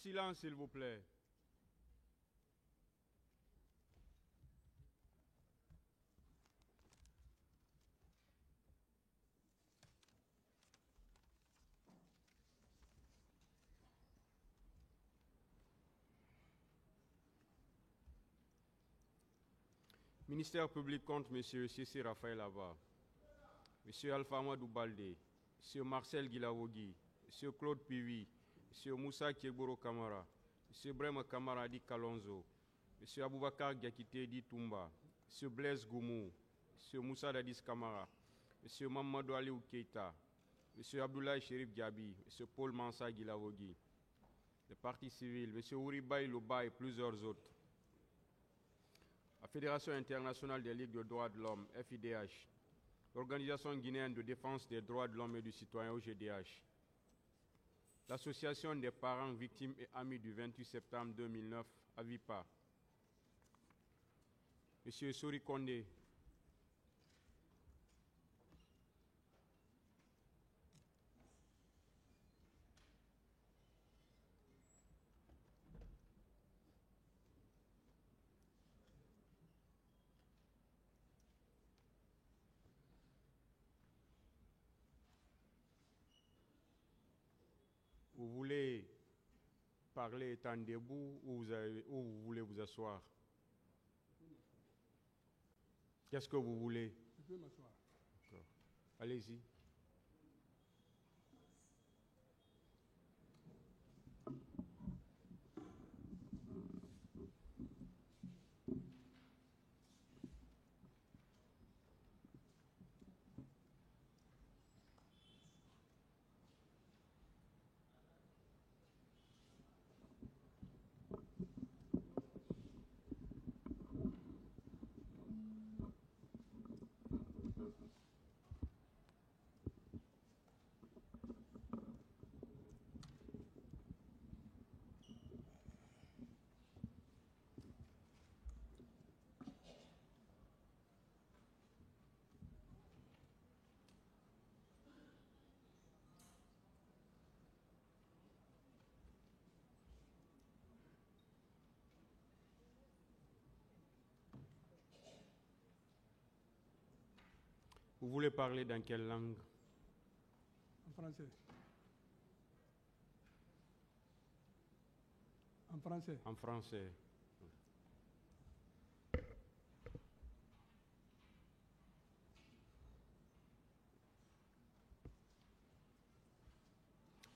Silence, s'il vous plaît. Ministère public contre M. Sissi Raphaël Aba, M. Alpha Amadou Baldé, M. Marcel Guilawogui, M. Claude Pivi, M. Moussa Kieboro Kamara, M. Brema Kamara Di Kalonzo, M. Aboubakar Diakité Di Toumba, M. Blaise Goumou, M. Moussa Dadis Kamara, M. Mamadou Aliou Keita, M. Abdoulaye Chérif Diaby, M. Paul Mansa Guilawogui, les partis civils, M. Ouribaï Louba et plusieurs autres. La Fédération internationale des ligues de droits de l'homme, FIDH, l'Organisation guinéenne de défense des droits de l'homme et du citoyen, OGDH, l'Association des parents victimes et amis du 28 septembre 2009, AVIPA, M. Sori Kondé, vous voulez parler étant debout ou vous voulez vous asseoir? Qu'est-ce que vous voulez? Je peux m'asseoir. D'accord. Allez-y. Vous voulez parler dans quelle langue? En français. En français. En français.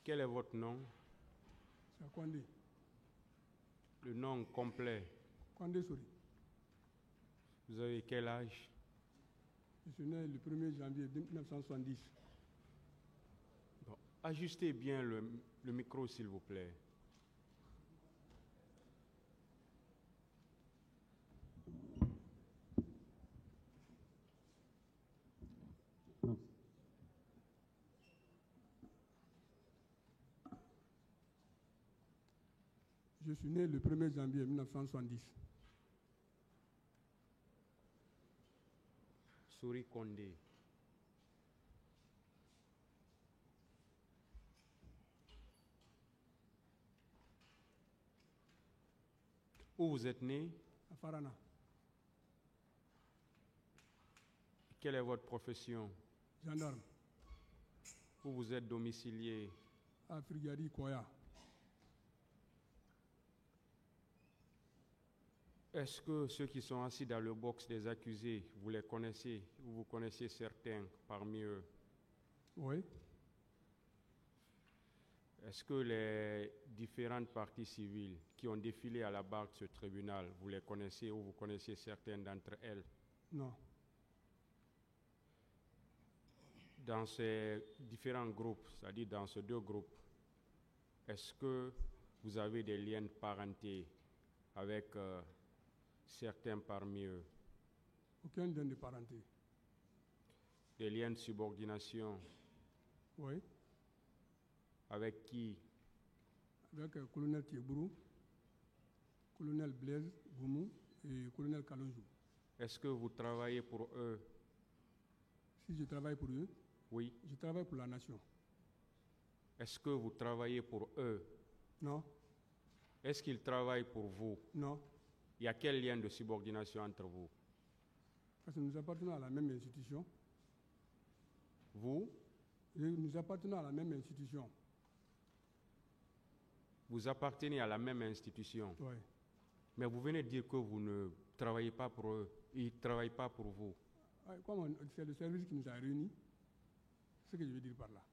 Quel est votre nom? C'est Kondé. Le nom complet. Kondé Sori. Vous avez quel âge? Je suis né le 1er janvier 1970. Bon, ajustez bien le micro, s'il vous plaît. Je suis né le 1er janvier 1970. Sori Kondé. Où vous êtes né? À Farana. Quelle est votre profession? Gendarme. Où vous êtes domicilié? À Frigari Koya. Est-ce que ceux qui sont assis dans le box des accusés, vous les connaissez ou vous connaissez certains parmi eux? Oui. Est-ce que les différentes parties civiles qui ont défilé à la barre de ce tribunal, vous les connaissez ou vous connaissez certaines d'entre elles? Non. Dans ces différents groupes, c'est-à-dire dans ces deux groupes, est-ce que vous avez des liens de parenté avec certains parmi eux? Aucun lien de parenté. Des liens de subordination? Oui. Avec qui? Avec le colonel Thiebourou, colonel Blaise Goumou et colonel Kalonjou. Est-ce que vous travaillez pour eux? Si je travaille pour eux? Oui. Je travaille pour la nation. Est-ce que vous travaillez pour eux? Non. Est-ce qu'il travaille pour vous? Non, Il y a quel lien de subordination entre vous? parce que nous appartenons à la même institution. Vous, Nous appartenons à la même institution. vous appartenez à la même institution. Oui. Mais vous venez de dire que vous ne travaillez pas pour eux. Ils ne travaillent pas pour vous. C'est le service qui nous a réunis. C'est ce que je veux dire par là.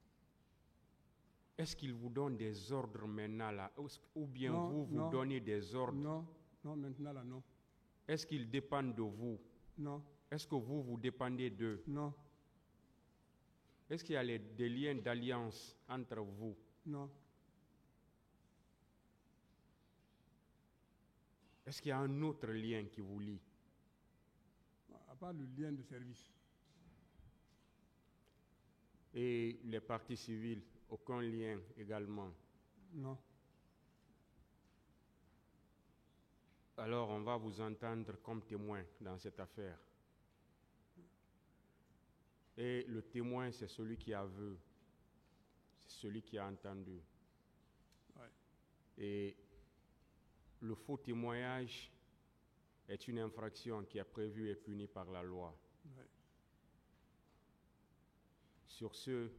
Est-ce qu'ils vous donnent des ordres maintenant là? Ou bien Non, vous non. donnez des ordres? Non, maintenant là, non. Est-ce qu'ils dépendent de vous? Non, Est-ce que vous dépendez d'eux? non, Est-ce qu'il y a des liens d'alliance entre vous? non. Est-ce qu'il y a un autre lien qui vous lie? À part le lien de service. Et les partis civils, aucun lien également? Non. Alors on va vous entendre comme témoin dans cette affaire. Et le témoin, c'est celui qui a vu, c'est celui qui a entendu. Ouais. Et le faux témoignage est une infraction qui est prévue et punie par la loi. Ouais. Sur ce,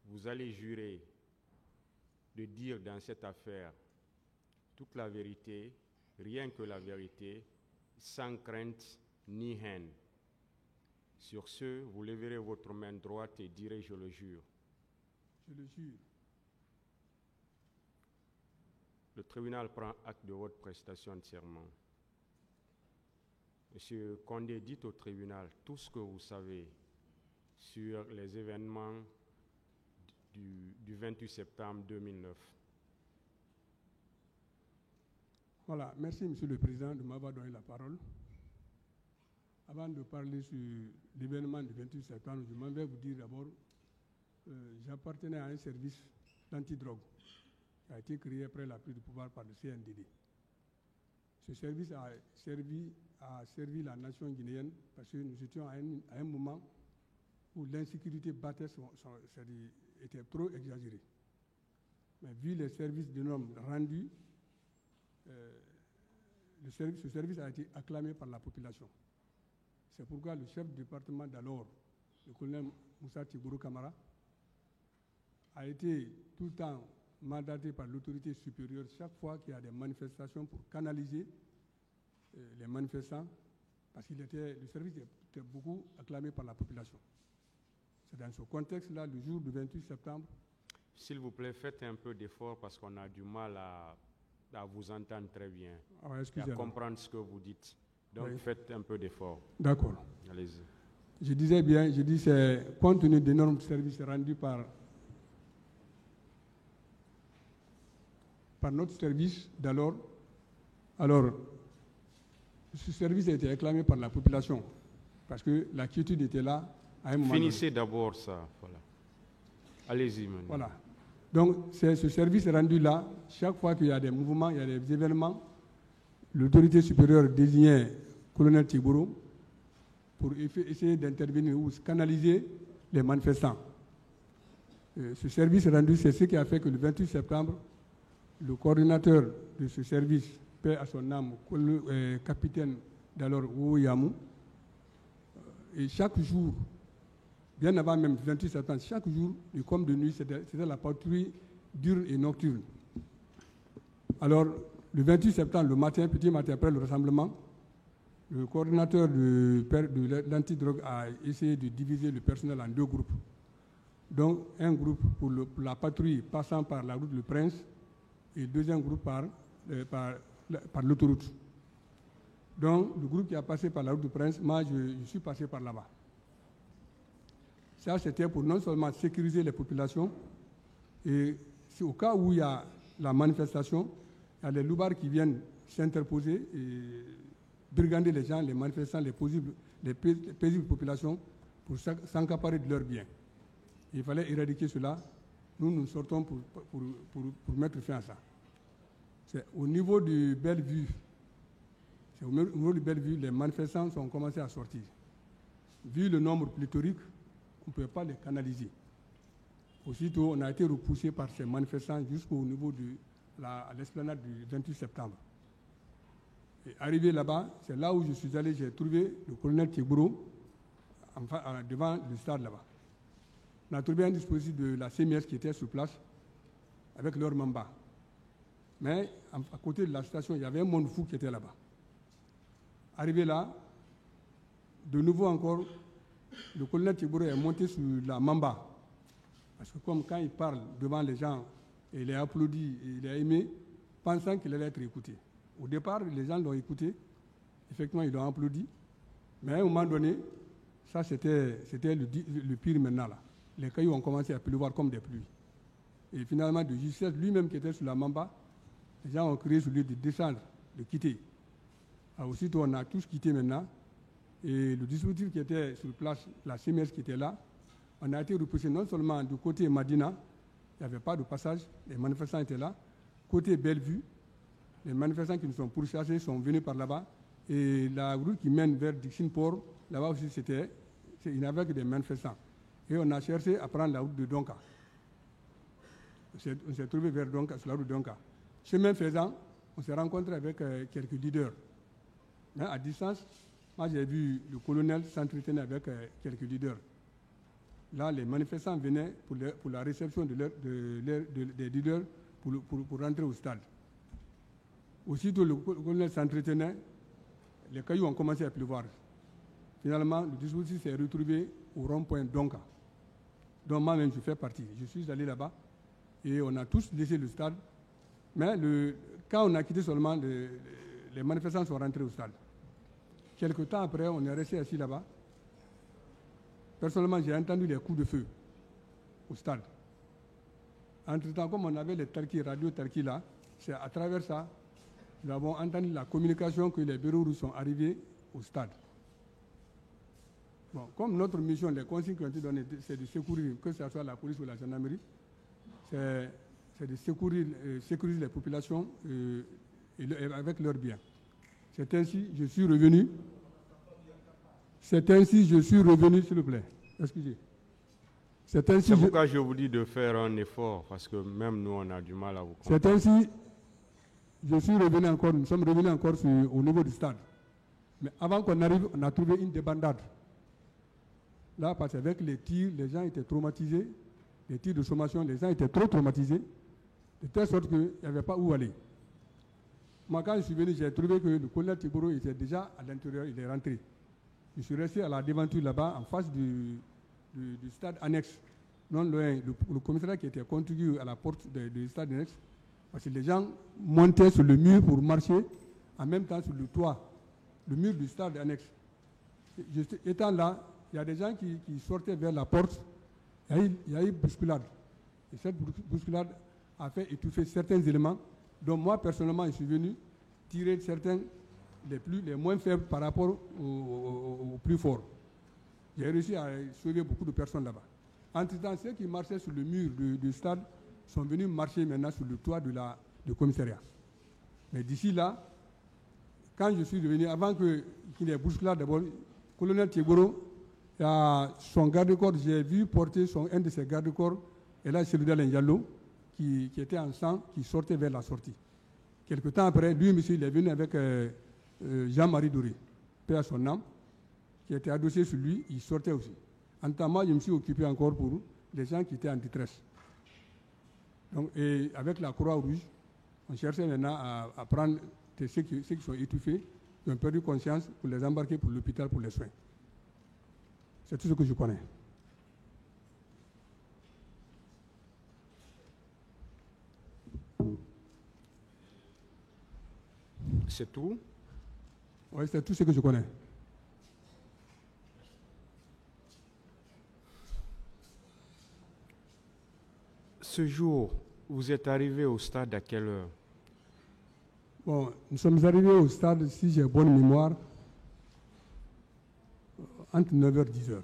vous allez jurer de dire dans cette affaire toute la vérité, rien que la vérité, sans crainte ni haine. Sur ce, vous lèverez votre main droite et direz « Je le jure ». Je le jure. Le tribunal prend acte de votre prestation de serment. Monsieur Condé, dites au tribunal tout ce que vous savez sur les événements du 28 septembre 2009. Voilà, merci Monsieur le Président de m'avoir donné la parole. Avant de parler sur l'événement du 28 septembre, je m'en vais vous dire d'abord, j'appartenais à un service d'antidrogue qui a été créé après la prise de pouvoir par le CNDD. Ce service a servi la nation guinéenne parce que nous étions à un moment où l'insécurité battait était trop exagérée. Mais vu les services de normes rendus, ce service a été acclamé par la population. C'est pourquoi le chef du département d'alors, le colonel Moussa Tibourou Kamara, a été tout le temps mandaté par l'autorité supérieure chaque fois qu'il y a des manifestations pour canaliser les manifestants, parce que le service était beaucoup acclamé par la population. C'est dans ce contexte-là, le jour du 28 septembre. S'il vous plaît, faites un peu d'effort parce qu'on a du mal à vous entendre très bien et à comprendre ce que vous dites. Donc oui. Faites un peu d'effort. D'accord. Allez-y. Je disais bien, c'est compte tenu des normes de service rendus par notre service d'alors. Alors, ce service a été acclamé par la population parce que la quiétude était là à un moment. Finissez d'abord ça. Voilà. Allez-y maintenant. Voilà. Donc, c'est ce service rendu là, chaque fois qu'il y a des mouvements, il y a des événements, l'autorité supérieure désignait le colonel Tibourou pour essayer d'intervenir ou canaliser les manifestants. Ce service rendu, c'est ce qui a fait que le 28 septembre, le coordinateur de ce service, paix à son âme, capitaine d'alors Ouyamou, et chaque jour, bien avant même le 28 septembre, chaque jour, du comme de nuit, c'était la patrouille diurne et nocturne. Alors, le 28 septembre, le matin, petit matin après le rassemblement, le coordinateur de l'antidrogue a essayé de diviser le personnel en deux groupes. Donc, un groupe pour la patrouille passant par la route Le Prince et le deuxième groupe par l'autoroute. Donc, le groupe qui a passé par la route du Prince, moi, je suis passé par là-bas. Ça, c'était pour non seulement sécuriser les populations, et c'est au cas où il y a la manifestation, il y a les loupards qui viennent s'interposer et brigander les gens, les manifestants, les paisibles populations pour s'accaparer de leurs biens. Il fallait éradiquer cela. Nous sortons pour mettre fin à ça. C'est au niveau du Bellevue. C'est au niveau du Bellevue, les manifestants ont commencé à sortir. Vu le nombre pléthorique, on ne pouvait pas les canaliser. Aussitôt, on a été repoussé par ces manifestants jusqu'au niveau à l'esplanade du 28 septembre. Et arrivé là-bas, c'est là où je suis allé, j'ai trouvé le colonel Tiegboro devant le stade là-bas. On a trouvé un dispositif de la CMS qui était sur place avec leur mamba. Mais à côté de la station, il y avait un monde fou qui était là-bas. Arrivé là, de nouveau encore, le colonel Tiegboro est monté sur la mamba. Parce que comme quand il parle devant les gens, et il est applaudi, et il est aimé, pensant qu'il allait être écouté. Au départ, les gens l'ont écouté, effectivement, ils l'ont applaudi, mais à un moment donné, ça c'était le pire maintenant là. Les cailloux ont commencé à pleuvoir comme des pluies. Et finalement, de justesse, lui-même qui était sur la mamba, les gens ont crié sur lui de descendre, de quitter. Alors aussitôt, on a tous quitté maintenant, et le dispositif qui était sur place, la CMS qui était là, on a été repoussé non seulement du côté Madina, il n'y avait pas de passage, les manifestants étaient là, côté Bellevue, les manifestants qui nous sont pourchassés sont venus par là-bas, et la route qui mène vers Dixon-Port, là-bas aussi, il n'y avait que des manifestants. Et on a cherché à prendre la route de Donka. On s'est trouvé vers Donka, sur la route de Donka. Chemin faisant, on s'est rencontré avec quelques leaders. Mais à distance, moi j'ai vu le colonel s'entretenir avec quelques leaders. Là, les manifestants venaient pour la réception des leaders pour rentrer au stade. Aussitôt, le colonel s'entretenait, les cailloux ont commencé à pleuvoir. Finalement, le dispositif s'est retrouvé au rond-point Donka, dont moi-même je fais partie. Je suis allé là-bas et on a tous laissé le stade. Mais quand on a quitté seulement, les manifestants sont rentrés au stade. Quelque temps après, on est resté assis là-bas. Personnellement, j'ai entendu les coups de feu au stade. Entre-temps, comme on avait les radio Tarki là, c'est à travers ça, nous avons entendu la communication que les bureaux russes sont arrivés au stade. Bon, comme notre mission, les consignes qui ont été données, c'est de secourir, que ce soit la police ou la gendarmerie, c'est de sécuriser les populations avec leurs biens. C'est ainsi que je suis revenu. C'est ainsi que je suis revenu, s'il vous plaît. Excusez. C'est pourquoi je vous dis de faire un effort, parce que même nous, on a du mal à vous comprendre. C'est ainsi je suis revenu encore, nous sommes revenus encore au niveau du stade. Mais avant qu'on arrive, on a trouvé une débandade. Là, parce qu'avec les tirs, les gens étaient traumatisés. Les tirs de sommation, les gens étaient trop traumatisés, de telle sorte qu'il n'y avait pas où aller. Moi, quand je suis venu, j'ai trouvé que le colonel Tiegboro était déjà à l'intérieur, il est rentré. Je suis resté à la devanture là-bas, en face du stade annexe, non loin, le commissariat qui était contigu à la porte du stade annexe, parce que les gens montaient sur le mur pour marcher, en même temps sur le toit, le mur du stade annexe. Étant là, il y a des gens qui sortaient vers la porte, il y a eu bousculade. Et cette bousculade a fait étouffer certains éléments, dont moi, personnellement, je suis venu tirer certains, les moins faibles par rapport aux plus forts. J'ai réussi à sauver beaucoup de personnes là-bas. Entre-temps, ceux qui marchaient sur le mur du stade sont venus marcher maintenant sur le toit du commissariat. Mais d'ici là, quand je suis revenu, avant qu'il y ait bousculade, d'abord, le colonel Tiegboro, son garde-corps, j'ai vu porter un de ses garde-corps, et là, c'est le Ndiallo, qui était en sang, qui sortait vers la sortie. Quelque temps après, lui, monsieur, il est venu avec Jean-Marie Doré, paix à son âme, qui était adossé sur lui, il sortait aussi. En temps, moi, je me suis occupé encore pour les gens qui étaient en détresse. Donc, et avec la Croix-Rouge, on cherchait maintenant à prendre ceux qui sont étouffés, qui ont perdu conscience, pour les embarquer pour l'hôpital pour les soins. C'est tout ce que je connais. C'est tout? Oui, c'est tout ce que je connais. Ce jour, vous êtes arrivé au stade à quelle heure? Bon, nous sommes arrivés au stade, si j'ai bonne mémoire, entre 9h et 10h.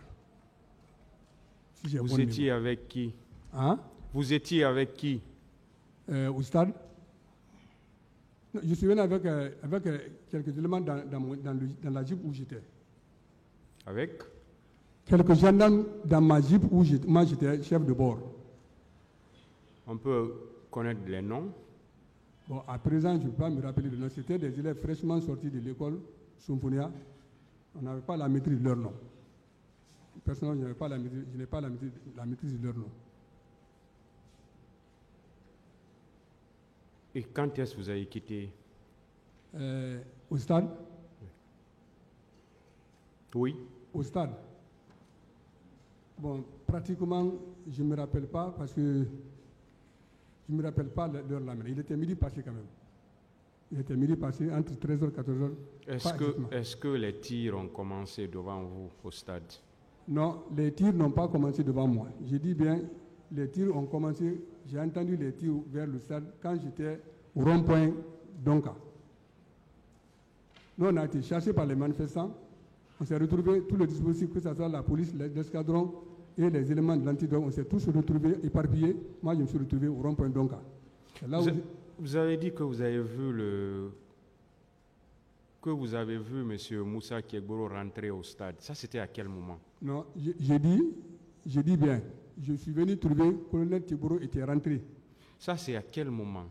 Si vous étiez avec qui? Hein? Vous étiez avec qui? Au stade? Je suis venu avec quelques éléments dans la Jeep où j'étais. Avec? Quelques gendarmes dans ma Jeep où moi j'étais chef de bord. On peut connaître les noms? Bon, à présent, je ne peux pas me rappeler le nom. C'était des élèves fraîchement sortis de l'école Symphonia. On n'avait pas la maîtrise de leur nom. Personnellement, je n'ai pas la maîtrise de leur nom. Et quand est-ce que vous avez quitté? Au stade? Oui. Au stade. Bon, pratiquement, je ne me rappelle pas parce que je ne me rappelle pas l'heure là. Il était midi passé quand même. Il était midi passé entre 13h et 14h. Est-ce que les tirs ont commencé devant vous au stade? Non, les tirs n'ont pas commencé devant moi. Je dis bien, les tirs ont commencé, j'ai entendu les tirs vers le stade quand j'étais au rond-point Donka. Nous, on a été chassés par les manifestants. On s'est retrouvés, tout le dispositif, que ce soit la police, l'escadron et les éléments de l'antidrogue, on s'est tous retrouvés éparpillés. Moi, je me suis retrouvé au rond-point Donka. Vous avez dit que vous avez vu M. Moussa Kiegboro rentrer au stade. Ça, c'était à quel moment? Non, j'ai dit bien. Je suis venu trouver que le colonel Kiegboro était rentré. Ça, c'est à quel moment?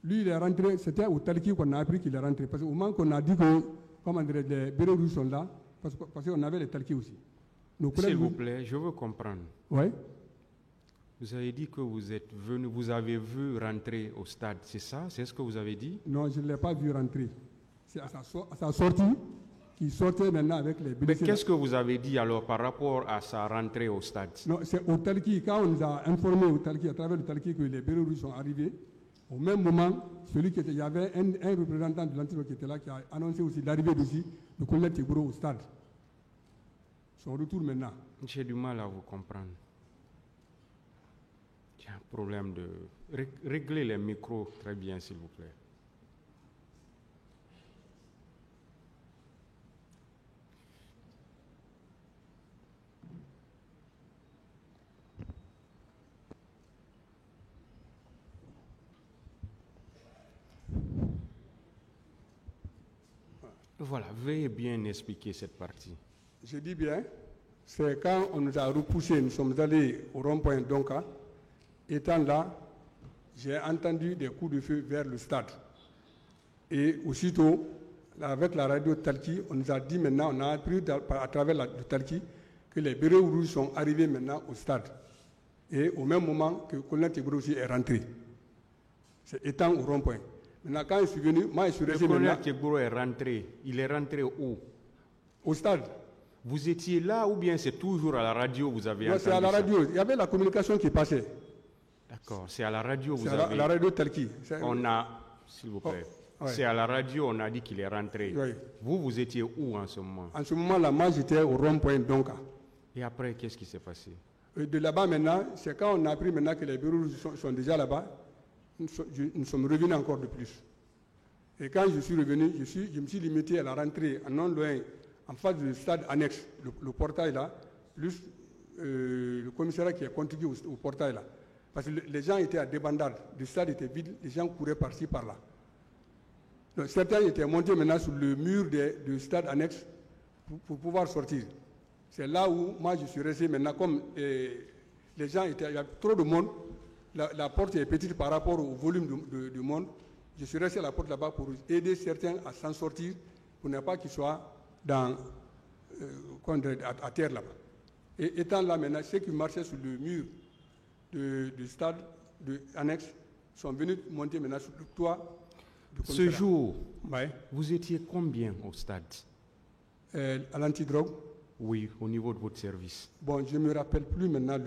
Lui, il est rentré, c'était au Talki qu'on a appris qu'il est rentré. Parce qu'au moment qu'on a dit que, comment dire, les bérets rouges sont là, parce qu'on avait les Talki aussi. S'il vous plaît, je veux comprendre. Oui. Vous avez dit que vous êtes venu, vous avez vu rentrer au stade, c'est ça? C'est ce que vous avez dit? Non, je ne l'ai pas vu rentrer. C'est à sa sortie qu'il sortait maintenant avec les blessés. Mais qu'est-ce que vous avez dit alors par rapport à sa rentrée au stade? Non, c'est au Talki, quand on nous a informé au Talki, à travers le Talki, que les bérets rouges sont arrivés, au même moment, il y avait un représentant de l'antidrogue qui était là, qui a annoncé aussi l'arrivée du colonel Kiegboro au stade. Son retour maintenant. J'ai du mal à vous comprendre. Il y a un problème de... Réglez les micros très bien, s'il vous plaît. Voilà, veuillez bien expliquer cette partie. Je dis bien, c'est quand on nous a repoussés, nous sommes allés au rond-point Donka. Étant là, j'ai entendu des coups de feu vers le stade. Et aussitôt, avec la radio Talki, on nous a dit maintenant, on a appris à travers le Talki que les bérets rouges sont arrivés maintenant au stade. Et au même moment que le colonel Kiegboro aussi est rentré. C'est étant au rond-point. Maintenant, quand je suis venu, moi je suis resté. Le colonel Kiegboro est rentré. Il est rentré où? Au stade. Vous étiez là ou bien c'est toujours à la radio vous avez entendu? Non, c'est à la radio. Il y avait la communication qui passait. D'accord, c'est à la radio vous avez... C'est à la radio Talki. On a, s'il vous plaît, ouais. C'est à la radio on a dit qu'il est rentré. Oui. Vous étiez où en ce moment? En ce moment-là, moi j'étais au rond-point Donka. Et après, qu'est-ce qui s'est passé? De là-bas maintenant, c'est quand on a appris maintenant que les bureaux sont déjà là-bas, nous sommes revenus encore de plus. Et quand je suis revenu, je me suis limité à la rentrée en non loin, en face du stade annexe, le portail là, plus le commissariat qui est contigu au portail là. Parce que les gens étaient à débandade, le stade était vide, les gens couraient par-ci, par-là. Donc, certains étaient montés maintenant sur le mur du stade annexe pour pouvoir sortir. C'est là où moi je suis resté maintenant, comme les gens étaient, il y a trop de monde, la porte est petite par rapport au volume du monde. Je suis resté à la porte là-bas pour aider certains à s'en sortir, pour ne pas qu'ils soient à terre là-bas. Et étant là maintenant, ceux qui marchaient sur le mur du stade annexe sont venus monter maintenant sur le toit. Ce jour, ouais. Vous étiez combien au stade? À l'antidrogue? Oui, au niveau de votre service. Bon, je ne me rappelle plus maintenant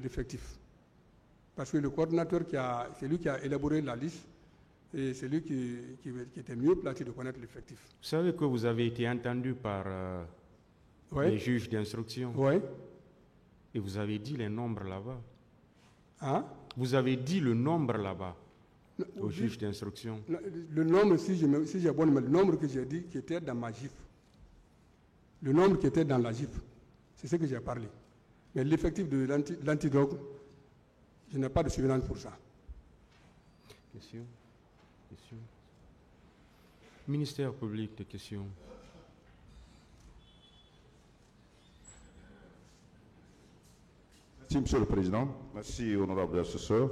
l'effectif. Parce que le coordinateur, c'est lui qui a élaboré la liste et c'est lui qui était mieux placé de connaître l'effectif. Vous savez que vous avez été entendu par les juges d'instruction. Oui. Et vous avez dit les nombres là-bas. Hein? Vous avez dit le nombre là-bas au juge d'instruction. Le nombre, si j'ai bon, le nombre que j'ai dit qui était dans ma GIF. Le nombre qui était dans la GIF, c'est ce que j'ai parlé. Mais l'effectif de l'antidrogue, je n'ai pas de souvenance pour ça. Question. Ministère public de questions. Merci, Monsieur le Président. Merci, honorable assesseur.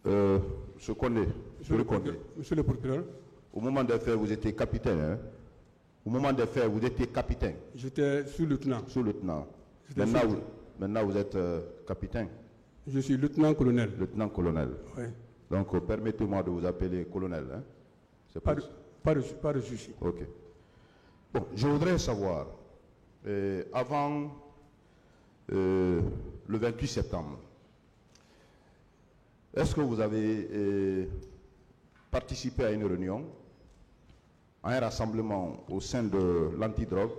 Je connais. Monsieur le procureur, Au moment des faits, vous étiez capitaine. Hein? Au moment des faits, vous étiez capitaine. j'étais sous-lieutenant. Sous-lieutenant. J'étais Maintenant, vous êtes capitaine. Je suis lieutenant-colonel. Lieutenant-colonel. Oui. Donc, permettez-moi de vous appeler colonel. Hein? C'est Pas de souci. Ok. Bon, je voudrais savoir, avant le 28 septembre, est-ce que vous avez participé à une réunion, à un rassemblement au sein de l'antidrogue,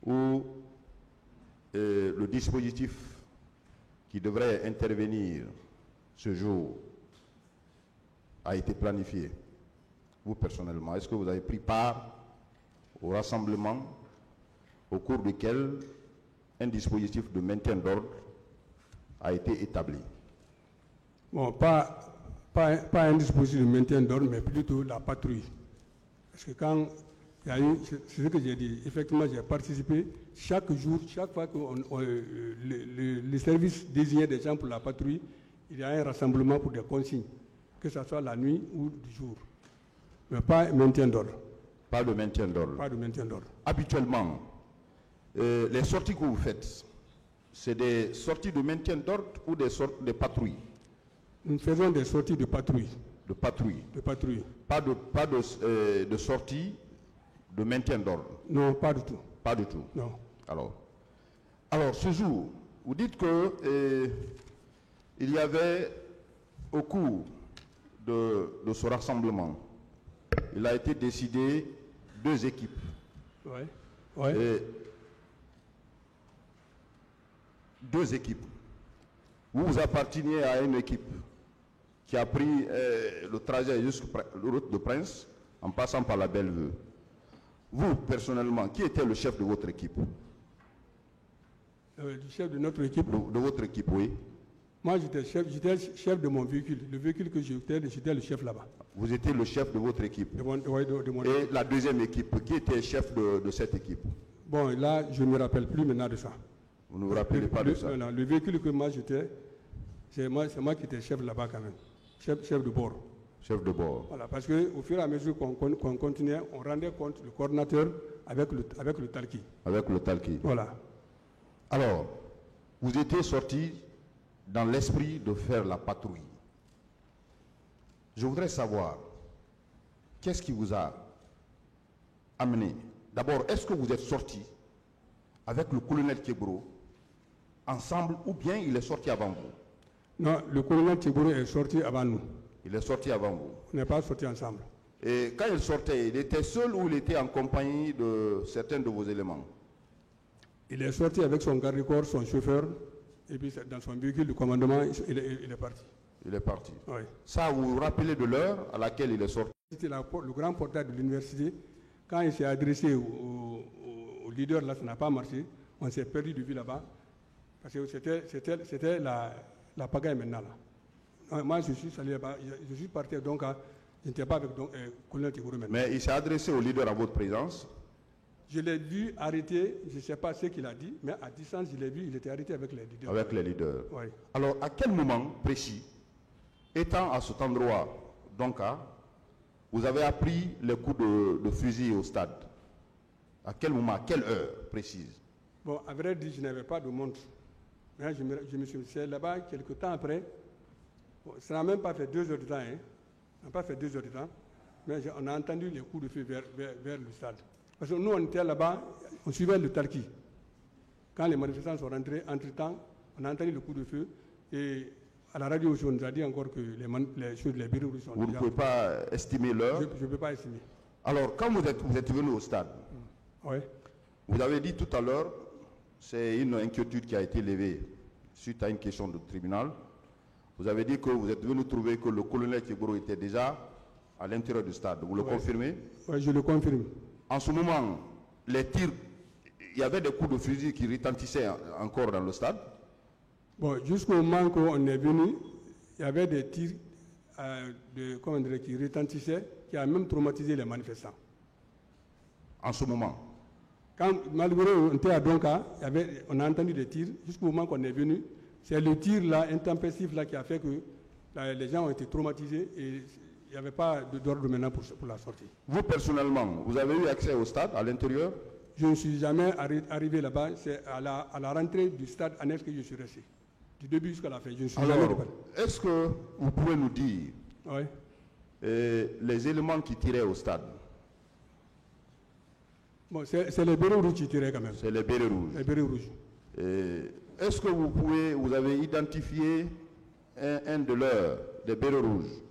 où le dispositif qui devrait intervenir ce jour a été planifié? Vous personnellement, est-ce que vous avez pris part au rassemblement au cours duquel un dispositif de maintien d'ordre a été établi? Bon, pas un dispositif de maintien d'ordre, mais plutôt la patrouille. Parce que quand il y a eu, c'est ce que j'ai dit, effectivement j'ai participé chaque jour, chaque fois que les services désignent des gens pour la patrouille, il y a un rassemblement pour des consignes, que ce soit la nuit ou du jour. Mais pas maintien d'ordre. Pas de maintien d'ordre. Pas de maintien d'ordre. Habituellement, les sorties que vous faites, c'est des sorties de maintien d'ordre ou des patrouilles? Nous faisons des sorties de patrouille. De patrouille. De patrouille. Pas de sortie de maintien d'ordre? Non, pas du tout. Pas du tout. Non. Alors ce jour, vous dites que il y avait au cours de ce rassemblement, il a été décidé 2 équipes. Oui. Ouais. 2 équipes. Vous apparteniez à une équipe qui a pris le trajet jusqu'à la route de Prince en passant par la Bellevue. Vous, personnellement, qui était le chef de votre équipe? Le chef de notre équipe? De votre équipe, oui. Moi, j'étais chef de mon véhicule. Le véhicule que j'étais le chef là-bas. Vous étiez le chef de votre équipe? De mon Et la deuxième équipe, qui était chef de cette équipe? Bon, là, je ne me rappelle plus maintenant de ça. Vous ne vous rappelez pas de ça? Non, le véhicule que moi j'étais, c'est moi qui étais chef là-bas quand même. Chef de bord. Chef de bord. Voilà, parce qu'au fur et à mesure qu'on continuait, on rendait compte le coordinateur avec le talki. Avec le talki. Voilà. Alors, vous étiez sorti dans l'esprit de faire la patrouille. Je voudrais savoir, qu'est-ce qui vous a amené? D'abord, est-ce que vous êtes sorti avec le colonel Tchéboro ensemble ou bien il est sorti avant vous? Non, le colonel Tchéboro est sorti avant nous. Il est sorti avant vous? On n'est pas sortis ensemble. Et quand il sortait, il était seul ou il était en compagnie de certains de vos éléments? Il est sorti avec son garde-corps, son chauffeur, et puis dans son véhicule de commandement, il est parti. Il est parti. Oui. Ça, vous vous rappelez de l'heure à laquelle il est sorti? C'était le grand portail de l'université. Quand il s'est adressé au leader, là, ça n'a pas marché. On s'est perdu de vue là-bas. Parce que c'était la pagaille maintenant. Là. Moi, je suis allé là-bas. Je suis parti, donc, je n'étais pas avec le colonel Tchéboro maintenant. Mais il s'est adressé au leader en votre présence? Je l'ai vu arrêter, je ne sais pas ce qu'il a dit, mais à distance, je l'ai vu, il était arrêté avec les leaders. Avec les leaders. Oui. Alors, à quel moment précis, étant à cet endroit, donc, vous avez appris les coups de fusil au stade? À quel moment, à quelle heure précise? Bon, à vrai dire, je n'avais pas de montre. Mais je me suis mis là-bas quelques temps après. Bon, ça n'a même pas fait 2 heures de temps. Hein. Ça n'a pas fait 2 heures de temps. Mais on a entendu les coups de feu vers le stade. Parce que nous, on était là-bas, on suivait le talki. Quand les manifestants sont rentrés, entre-temps, on a entendu le coup de feu. Et à la radio aussi, on nous a dit encore que les bureaux sont Vous ne pouvez pas estimer l'heure? Je ne peux pas estimer. Alors, quand vous êtes venu au stade, Oui. Vous avez dit tout à l'heure, c'est une inquiétude qui a été levée suite à une question de tribunal. Vous avez dit que vous êtes venu trouver que le colonel Tchéboro était déjà à l'intérieur du stade. Vous le confirmez? Oui, je le confirme. En ce moment, les tirs, il y avait des coups de fusil qui retentissaient encore dans le stade? Bon, jusqu'au moment où on est venu, il y avait des tirs qui retentissaient, qui a même traumatisé les manifestants. En ce moment? Quand, malgré on était à Donka, on a entendu des tirs, jusqu'au moment qu'on est venu, c'est le tir là, intempestif là, qui a fait que Là, les gens ont été traumatisés et il n'y avait pas d'ordre maintenant pour la sortie. Vous, personnellement, vous avez eu accès au stade, à l'intérieur? Je ne suis jamais arrivé là-bas. C'est à la rentrée du stade annexe que je suis resté. Du début jusqu'à la fin. Je ne suis jamais Alors, reparti. est-ce que vous pouvez nous dire Oui. les éléments qui tiraient au stade? Bon, c'est les bérets rouges qui tiraient quand même. C'est les bérets rouges. Les bérets rouges. Est-ce que vous avez identifié un de leurs, des bérets rouges?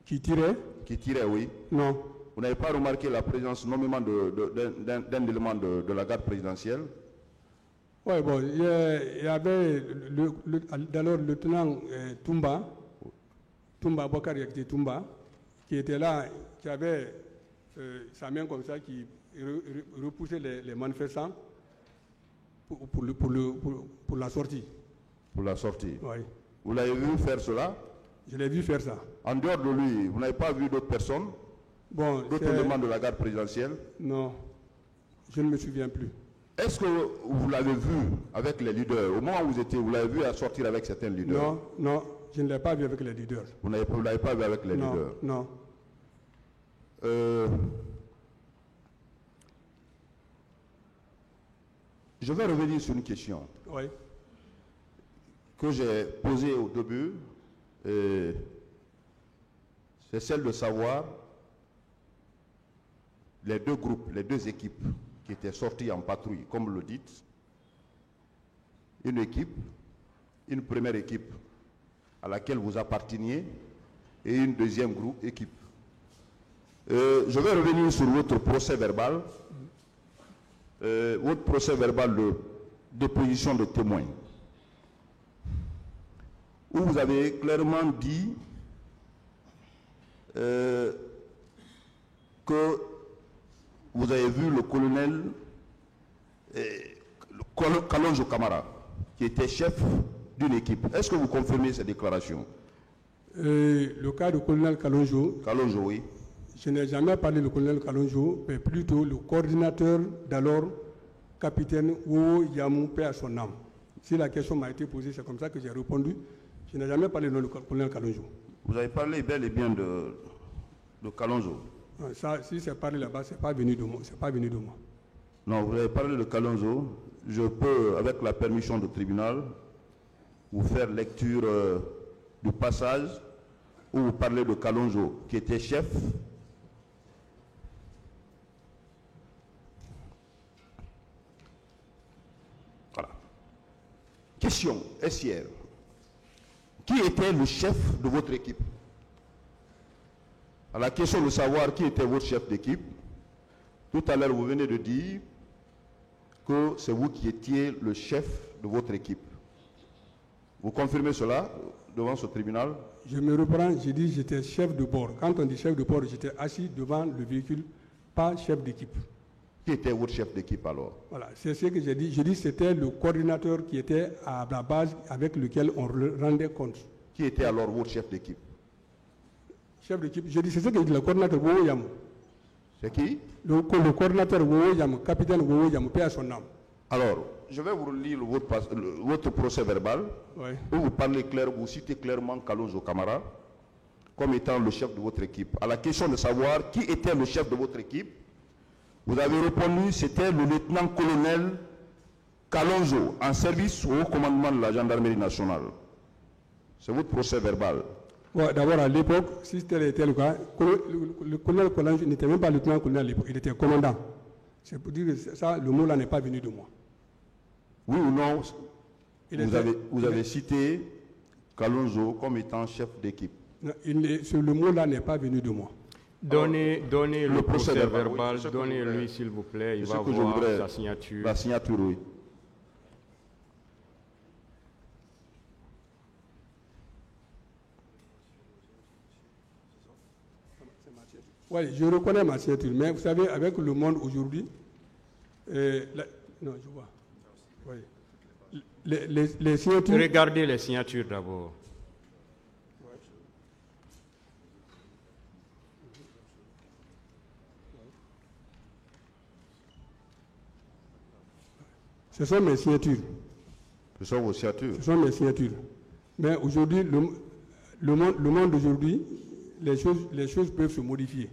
Qui tiraient? Qui tirait, oui. Non. Vous n'avez pas remarqué la présence nommément d'un élément de la garde présidentielle? Oui, bon, il y avait d'alors le lieutenant Toumba Bokar Yakti Toumba, qui était là, qui avait sa main comme ça, qui repoussait les manifestants pour la sortie. Pour la sortie? Oui. Vous l'avez vu faire cela? Je l'ai vu faire ça. En dehors de lui, vous n'avez pas vu d'autres personnes? Bon, d'autres éléments de la garde présidentielle? Non, je ne me souviens plus. Est-ce que vous l'avez vu avec les leaders? Au moment où vous étiez, vous l'avez vu à sortir avec certains leaders? Non, non, je ne l'ai pas vu avec les leaders. Vous ne l'avez pas vu avec les leaders? Non. Je vais revenir sur une question que j'ai posée au début. C'est celle de savoir les deux groupes, les deux équipes qui étaient sorties en patrouille, comme vous le dites. Une équipe, une première équipe à laquelle vous apparteniez et une deuxième équipe. Je vais revenir sur votre procès verbal. Votre procès verbal de déposition de témoins, où vous avez clairement dit que vous avez vu le colonel Kalonzo Kamara, qui était chef d'une équipe. Est-ce que vous confirmez ces déclarations? Le cas du colonel Kalonzo. Kalonzo, oui. Je n'ai jamais parlé du colonel Kalonzo, mais plutôt le coordinateur d'alors, capitaine Wo Yamou, paix à son âme. Si la question m'a été posée, c'est comme ça que j'ai répondu. Je n'ai jamais parlé du colonel Kalonzo. Vous avez parlé bel et bien de Kalonzo? Ça, si c'est parlé là-bas, ce n'est pas venu de moi. C'est pas venu de moi. Non, vous avez parlé de Kalonzo. Je peux, avec la permission du tribunal, vous faire lecture du passage où vous parlez de Kalonzo, qui était chef. Voilà. Question, essière. Qui était le chef de votre équipe? À la question de savoir qui était votre chef d'équipe, tout à l'heure vous venez de dire que c'est vous qui étiez le chef de votre équipe. Vous confirmez cela devant ce tribunal? Je me reprends, j'ai dit j'étais chef de bord. Quand on dit chef de bord, j'étais assis devant le véhicule, pas chef d'équipe. Qui était votre chef d'équipe alors? Voilà, c'est ce que j'ai dit. J'ai dit que c'était le coordinateur qui était à la base avec lequel on rendait compte. Qui était alors votre chef d'équipe? Chef d'équipe, je dis c'est ce que dit le coordinateur Wowo Yamou. C'est qui? Le coordinateur Wowo Yamou, capitaine Wowo Yamou, paix à son âme. Alors, je vais vous relire votre procès verbal, où vous parlez clair, vous citez clairement Kalonzo Kamara comme étant le chef de votre équipe. À la question de savoir qui était le chef de votre équipe, vous avez répondu c'était le lieutenant-colonel Kalonzo, en service au commandement de la gendarmerie nationale. C'est votre procès verbal. Ouais, d'abord, à l'époque, si c'était le cas, le colonel Kalonzo n'était même pas lieutenant-colonel à l'époque, il était commandant. C'est pour dire que ça, le mot là n'est pas venu de moi. Oui ou non, vous avez cité Kalonzo comme étant chef d'équipe. Le mot là n'est pas venu de moi. Donnez le procès verbal, oui, donnez-lui s'il vous plaît, il va voir sa signature. La signature, oui. Oui, je reconnais ma signature, mais vous savez, avec le monde aujourd'hui, non, je vois. Oui. Les signatures... Regardez les signatures d'abord. Ce sont mes signatures. Ce sont vos signatures. Ce sont mes signatures. Mais aujourd'hui, le monde d'aujourd'hui, les choses peuvent se modifier.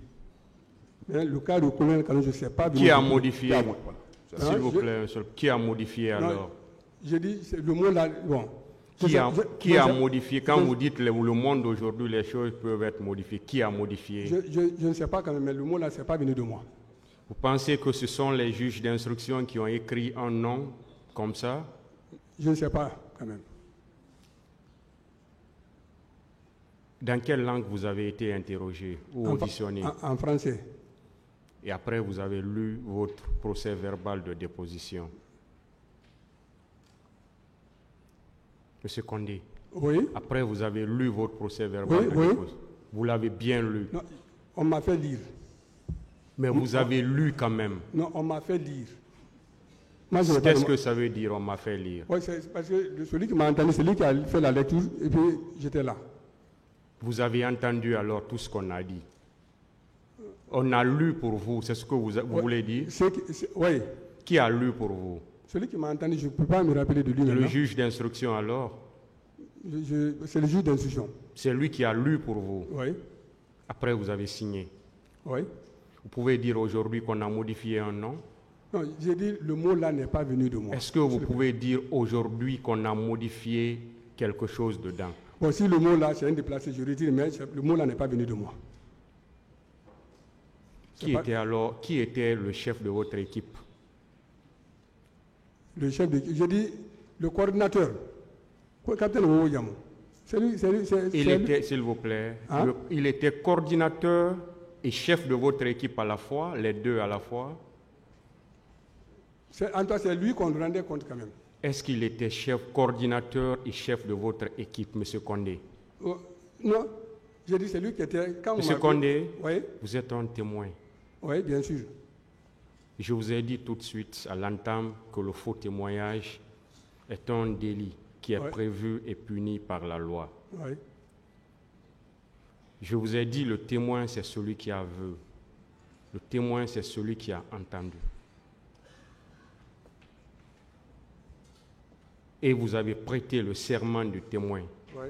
Mais le cas de colonel Kano, je ne sais pas. Qui a modifié? Voilà. S'il vous plaît, qui a modifié alors? Je dis, le monde là, bon. Qui a modifié? Quand vous dites le monde d'aujourd'hui, les choses peuvent être modifiées. Qui a modifié? Je ne sais pas quand même, mais le mot là, ce n'est pas venu de moi. Vous pensez que ce sont les juges d'instruction qui ont écrit un nom comme ça? Je ne sais pas quand même. Dans quelle langue vous avez été interrogé ou auditionné? En français. Et après, vous avez lu votre procès verbal de déposition. Monsieur Condé, oui. Après, vous avez lu votre procès verbal de déposition. Vous l'avez bien lu. Non, on m'a fait lire. Mais vous avez lu quand même. Non, on m'a fait lire. Qu'est-ce que ça veut dire, on m'a fait lire? Oui, c'est parce que celui qui m'a entendu, c'est lui qui a fait la lecture, et puis j'étais là. Vous avez entendu alors tout ce qu'on a dit. On a lu pour vous, c'est ce que vous voulez dire? Oui. Qui a lu pour vous? Celui qui m'a entendu, je ne peux pas me rappeler de lui maintenant. Le juge d'instruction alors? C'est le juge d'instruction. C'est lui qui a lu pour vous? Oui. Après, vous avez signé? Oui. Vous pouvez dire aujourd'hui qu'on a modifié un nom? Non, j'ai dit le mot là n'est pas venu de moi. Est-ce que vous pouvez dire aujourd'hui qu'on a modifié quelque chose dedans? Bon, si le mot là c'est un déplacé, je retire, mais le mot là n'est pas venu de moi. Qui était le chef de votre équipe? Le chef de... J'ai dit le coordinateur. Capitaine Owoyamo. S'il vous plaît, hein? Il était coordinateur et chef de votre équipe à la fois, les deux à la fois? En tout cas, c'est lui qu'on rendait compte quand même. Est-ce qu'il était chef, coordinateur et chef de votre équipe, M. Condé? Non, j'ai dit c'est lui qui était... M. Condé, oui? Vous êtes un témoin. Oui, bien sûr. Je vous ai dit tout de suite à l'entame que le faux témoignage est un délit qui est prévu et puni par la loi. Oui. Je vous ai dit, le témoin, c'est celui qui a vu. Le témoin, c'est celui qui a entendu. Et vous avez prêté le serment du témoin. Oui.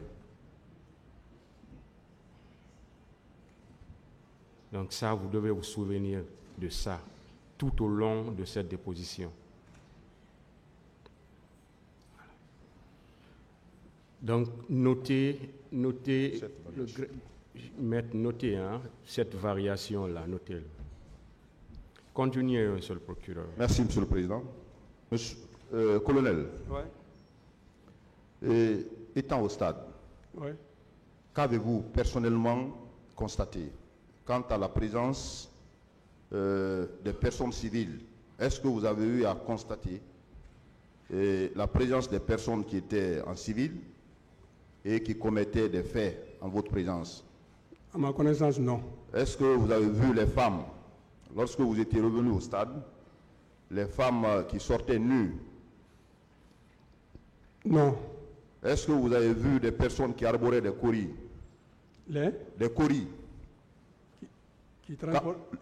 Donc ça, vous devez vous souvenir de ça tout au long de cette déposition. Donc notez cette variation-là, notez-le. Continuez, monsieur le procureur. Merci, monsieur le président. Monsieur, colonel, étant au stade, qu'avez-vous personnellement constaté quant à la présence des personnes civiles? Est-ce que vous avez eu à constater la présence des personnes qui étaient en civil et qui commettaient des faits en votre présence? À ma connaissance, non. Est-ce que vous avez vu les femmes, lorsque vous étiez revenu au stade, les femmes qui sortaient nues? Non. Est-ce que vous avez vu des personnes qui arboraient des coris? Des coris.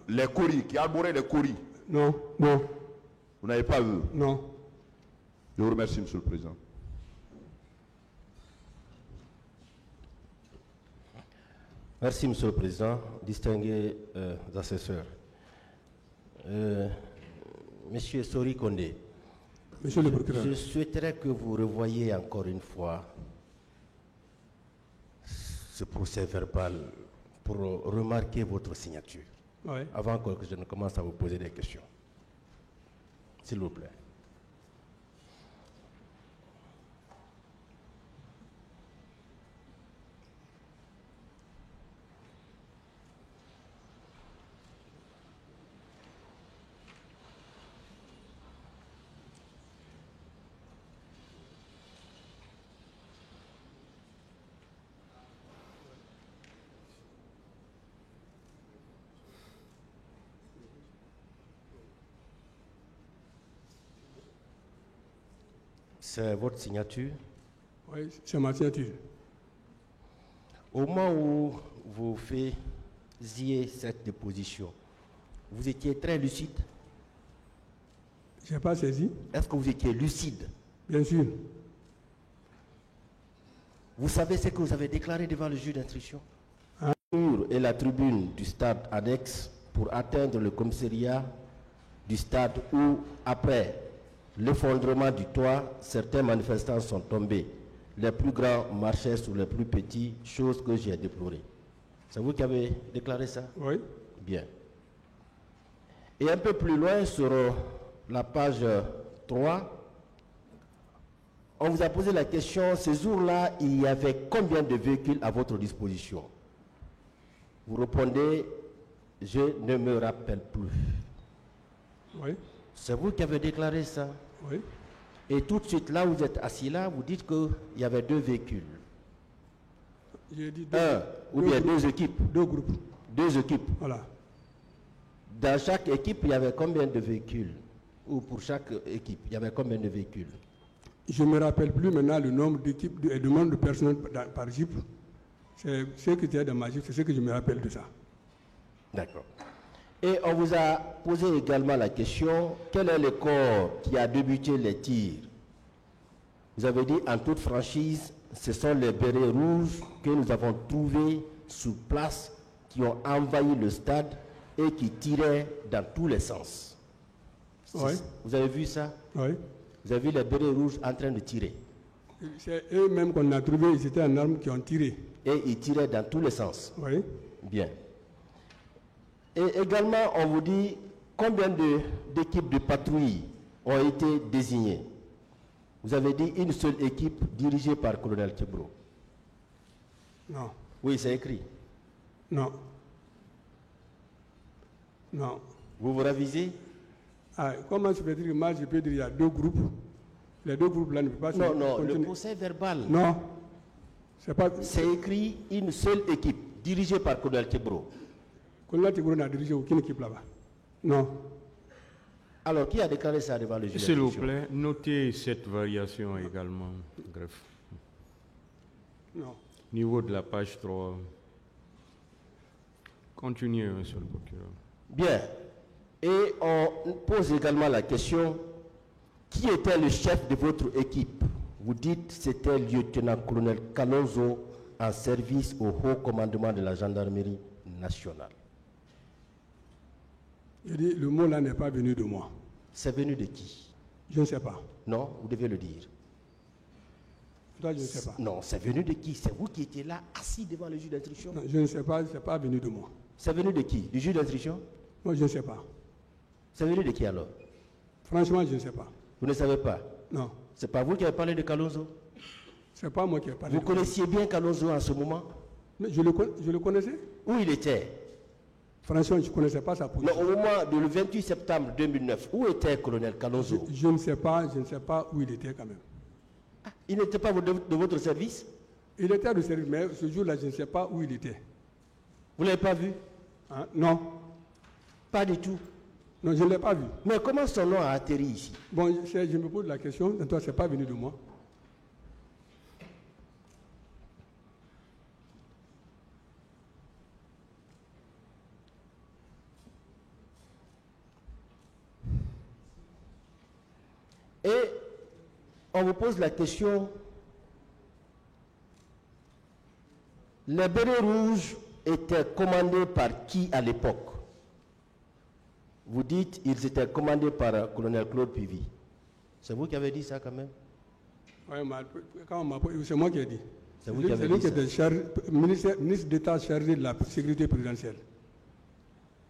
Les coris, qui arboraient des coris? Non, non. Vous n'avez pas vu? Non. Je vous remercie, monsieur le président. Merci, monsieur le président. Distingués assesseurs. Monsieur Sori Condé, monsieur le procureur, je souhaiterais que vous revoyiez encore une fois ce procès verbal pour remarquer votre signature, avant que je ne commence à vous poser des questions. S'il vous plaît. C'est votre signature? Oui, c'est ma signature. Au moment où vous faisiez cette déposition, vous étiez très lucide? Je n'ai pas saisi. Est-ce que vous étiez lucide? Bien sûr. Vous savez ce que vous avez déclaré devant le juge d'instruction? Et la tribune du stade annexe pour atteindre le commissariat du stade où, après l'effondrement du toit, certains manifestants sont tombés. Les plus grands marchaient sur les plus petits, chose que j'ai déplorée. C'est vous qui avez déclaré ça? Oui. Bien. Et un peu plus loin, sur la page 3, on vous a posé la question, ce jour-là, il y avait combien de véhicules à votre disposition? Vous répondez, je ne me rappelle plus. Oui. C'est vous qui avez déclaré ça? Oui. Et tout de suite, là, vous êtes assis là, vous dites qu'il y avait 2 véhicules. J'ai dit deux équipes. 2 groupes. 2 équipes. Voilà. Dans chaque équipe, il y avait combien de véhicules? Ou pour chaque équipe, il y avait combien de véhicules? Je ne me rappelle plus maintenant le nombre d'équipes et le nombre de personnes par équipe. C'est ce qui était dans ma équipe, c'est ce que je me rappelle de ça. D'accord. Et on vous a posé également la question, quel est le corps qui a débuté les tirs? Vous avez dit, en toute franchise, ce sont les bérets rouges que nous avons trouvés sur place, qui ont envahi le stade et qui tiraient dans tous les sens. Oui. Vous avez vu ça? Oui. Vous avez vu les bérets rouges en train de tirer? C'est eux-mêmes qu'on a trouvés, ils étaient en armes qui ont tiré. Et ils tiraient dans tous les sens? Oui. Bien. Et également, on vous dit combien d'équipes de patrouille ont été désignées? Vous avez dit une seule équipe dirigée par le colonel Kebro. Non. Oui, c'est écrit. Non. Non. Vous vous ravisez? Comment je peux dire? Moi, je peux dire qu'il y a 2 groupes. Les 2 groupes là ne peuvent pas Non, non, continuer. le procès verbal. Non. C'est écrit une seule équipe dirigée par le colonel Kebro. Le colonel Kebro n'a dirigé aucune équipe là-bas. Non. Alors, qui a déclaré ça devant le juge? S'il vous plaît, notez cette variation également, greffe. Non. Niveau de la page 3. Continuez, monsieur le procureur. Bien. Et on pose également la question, qui était le chef de votre équipe? Vous dites que c'était le lieutenant-colonel Kalonzo en service au haut commandement de la gendarmerie nationale. Je dis, le mot là n'est pas venu de moi. C'est venu de qui? Je ne sais pas. Non, vous devez le dire. Toi, je ne sais pas. Non, c'est venu de qui? C'est vous qui étiez là, assis devant le juge d'instruction? Non, je ne sais pas, ce n'est pas venu de moi. C'est venu de qui? Du juge d'instruction? Moi, je ne sais pas. C'est venu de qui alors? Franchement, je ne sais pas. Vous ne savez pas? Non. C'est pas vous qui avez parlé de Kalonzo? C'est pas moi qui ai parlé. Vous connaissiez bien Kalonzo en ce moment? Mais je le connaissais. Où il était? Franchement, je ne connaissais pas sa position. Non, au moment du 28 septembre 2009, où était le colonel Kalonzo? Je ne sais pas où il était quand même. Ah, il n'était pas de votre service? Il était de service, mais ce jour-là, je ne sais pas où il était. Vous ne l'avez pas vu? Hein? Non. Pas du tout. Non, je ne l'ai pas vu. Mais comment son nom a atterri ici? Bon, je me pose la question, toi, ce n'est pas venu de moi. Et on vous pose la question, les bérets rouges étaient commandés par qui à l'époque? Vous dites ils étaient commandés par le colonel Claude Pivy. C'est vous qui avez dit ça quand même? Oui, c'est moi qui ai dit. C'est vous qui avez dit ça? C'est lui qui était ministre d'État chargé de la sécurité présidentielle.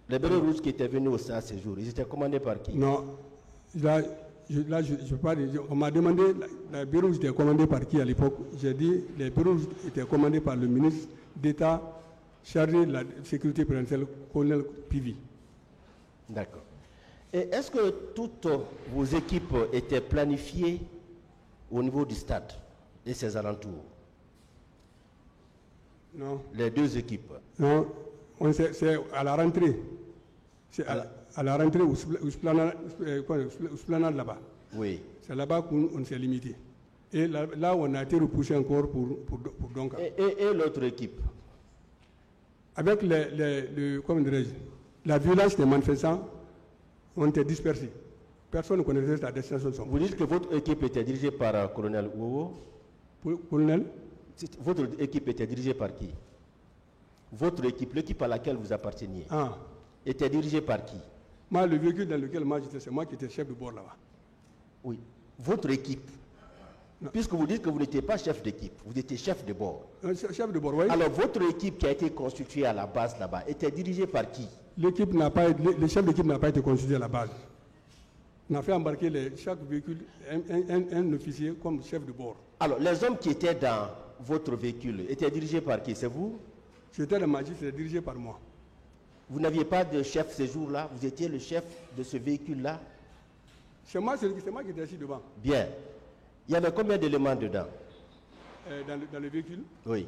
Les bérets rouges qui étaient venus au stade ce jour, ils étaient commandés par qui? Non, là, je parle, on m'a demandé, les bureaux étaient commandés par qui à l'époque? J'ai dit, les bureaux étaient commandés par le ministre d'État chargé de la sécurité présidentielle, colonel Pivy. D'accord. Et est-ce que toutes vos équipes étaient planifiées au niveau du stade et ses alentours? Non. Les 2 équipes? Non, c'est à la rentrée. C'est à la rentrée au Splanade là-bas. Oui. C'est là-bas qu'on s'est limité. Et là, on a été repoussé encore pour Donka. Et l'autre équipe? Avec la violence des manifestants, on était dispersés. Personne ne connaissait la destination de son. Vous dites que votre équipe était dirigée par le colonel Ouo? Colonel Votre équipe était dirigée par qui? Votre équipe, l'équipe à laquelle vous apparteniez, était dirigée par qui? Moi, le véhicule dans lequel moi j'étais, c'est moi qui étais chef de bord là-bas. Oui. Votre équipe. Non. Puisque vous dites que vous n'étiez pas chef d'équipe, vous étiez chef de bord. Chef de bord, oui. Alors, votre équipe qui a été constituée à la base là-bas était dirigée par qui? L'équipe n'a pas, le chef d'équipe n'a pas été constitué à la base. On a fait embarquer chaque véhicule un officier comme chef de bord. Alors, les hommes qui étaient dans votre véhicule étaient dirigés par qui? C'est vous? J'étais le magistrat, c'était dirigé par moi. Vous n'aviez pas de chef ce jour-là? Vous étiez le chef de ce véhicule-là? C'est moi qui étais assis devant. Bien. Il y avait combien d'éléments dedans? Dans le véhicule? Oui.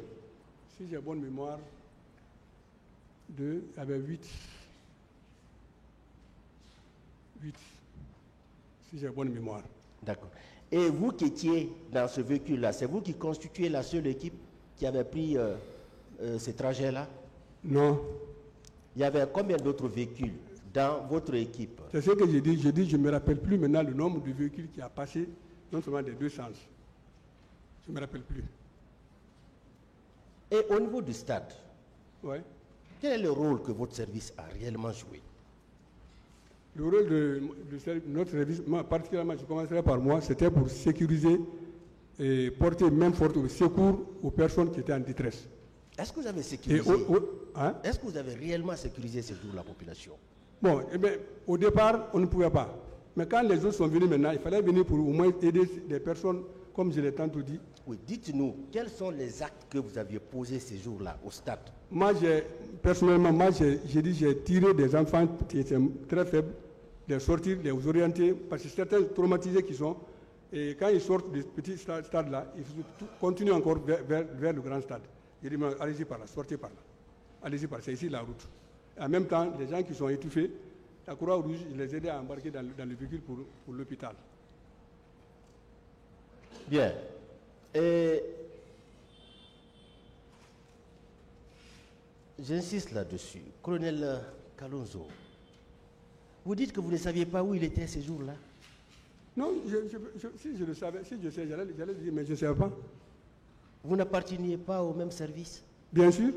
Si j'ai bonne mémoire, il y avait 8. 8. Si j'ai bonne mémoire. D'accord. Et vous qui étiez dans ce véhicule-là, c'est vous qui constituez la seule équipe qui avait pris ce trajet-là? Non. Il y avait combien d'autres véhicules dans votre équipe? C'est ce que j'ai dit. J'ai dit, je ne me rappelle plus maintenant le nombre de véhicules qui a passé, non seulement des deux sens. Je ne me rappelle plus. Et au niveau du stade, ouais. Quel est le rôle que votre service a réellement joué? Le rôle de notre service, moi, particulièrement, je commencerai par moi, c'était pour sécuriser et porter main forte au secours aux personnes qui étaient en détresse. Est-ce que vous avez sécurisé? Est-ce que vous avez réellement sécurisé ce jour la population? Bon, eh bien, au départ, on ne pouvait pas. Mais quand les autres sont venus maintenant, il fallait venir pour au moins aider des personnes, comme je l'ai tantôt dit. Oui, dites-nous, quels sont les actes que vous aviez posés ces jours-là au stade? Moi, personnellement, j'ai tiré des enfants qui étaient très faibles, les sortir, les orienter, parce que certains traumatisés qui sont, et quand ils sortent du petit stade-là, ils continuent encore vers le grand stade. J'ai dit, allez-y par là, sortez par là. Allez-y par là, c'est ici la route. Et en même temps, les gens qui sont étouffés, la Croix-Rouge, je les aidais à embarquer dans le véhicule pour l'hôpital. Bien. Et j'insiste là-dessus. Colonel Kalonzo, vous dites que vous ne saviez pas où il était ces jours-là? Non, si je le savais, si je sais, j'allais dire, mais je ne savais pas. Vous n'apparteniez pas au même service? Bien sûr.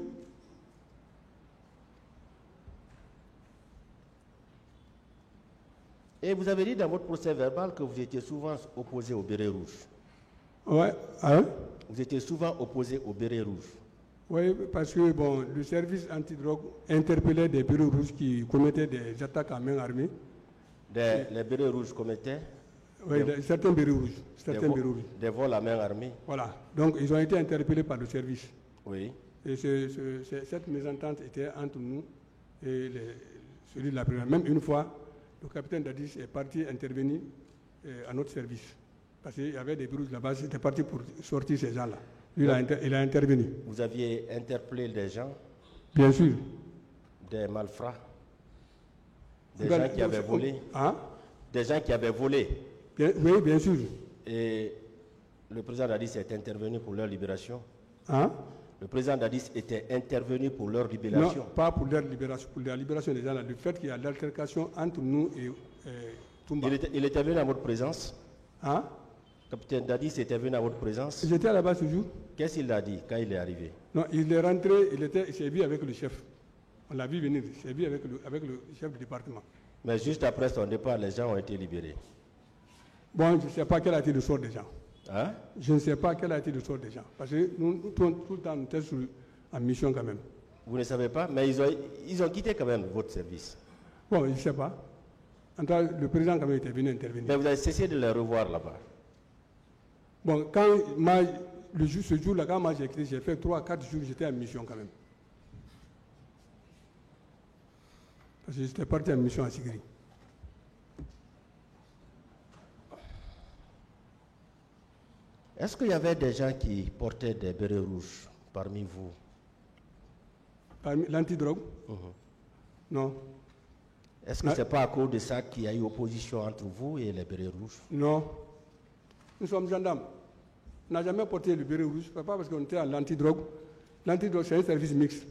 Et vous avez dit dans votre procès verbal que vous étiez souvent opposé au béret rouge. Ouais. Hein? Vous étiez souvent opposé au béret rouge. Oui, parce que bon, le service antidrogue interpellait des bérets rouges qui commettaient des attaques en main armée. Les bérets rouges commettaient? Oui, certains bérets rouges. Des vols à main armée. Voilà. Donc, ils ont été interpellés par le service. Oui. Et cette mésentente était entre nous et celui de la première. Même une fois, le capitaine Dadis est parti intervenir à notre service. Parce qu'il y avait des bérets rouges là-bas, il était parti pour sortir ces gens-là. Lui, il a intervenu. Vous aviez interpellé des gens? Bien sûr. Des malfrats? Des gens qui avaient volé? Hein? Des gens qui avaient volé? Oui, bien sûr. Et le président Dadis est intervenu pour leur libération? Hein? Le président Dadis était intervenu pour leur libération? Non, pas pour leur libération, pour la libération des gens là. Le fait qu'il y a l'altercation entre nous et Toumba. Il était venu à votre présence? Hein? Capitaine Dadis était venu à votre présence? J'étais là-bas ce jour. Qu'est-ce qu'il a dit quand il est arrivé? Non, il est rentré, il s'est vu avec le chef. On l'a vu venir, il s'est vu avec le chef du département. Mais juste après son départ, les gens ont été libérés. Bon, je ne sais pas quel a été le sort des gens. Hein? Je ne sais pas quel a été le sort des gens. Parce que nous, tout le temps, nous étions en mission quand même. Vous ne savez pas? Mais ils ont quitté quand même votre service. Bon, je ne sais pas. En tout cas, le président quand même était venu intervenir. Mais vous avez cessé de les revoir là-bas? Bon, ce jour-là, quand moi j'ai quitté, j'ai fait 3 à 4 jours, j'étais en mission quand même. Parce que j'étais parti en mission à Sigri. Est-ce qu'il y avait des gens qui portaient des bérets rouges parmi vous? Parmi l'antidrogue? Non. Est-ce que ce n'est pas à cause de ça qu'il y a eu opposition entre vous et les bérets rouges? Non. Nous sommes gendarmes. On n'a jamais porté le béret rouge, pas parce qu'on était à l'antidrogue. L'antidrogue, c'est un service mixte.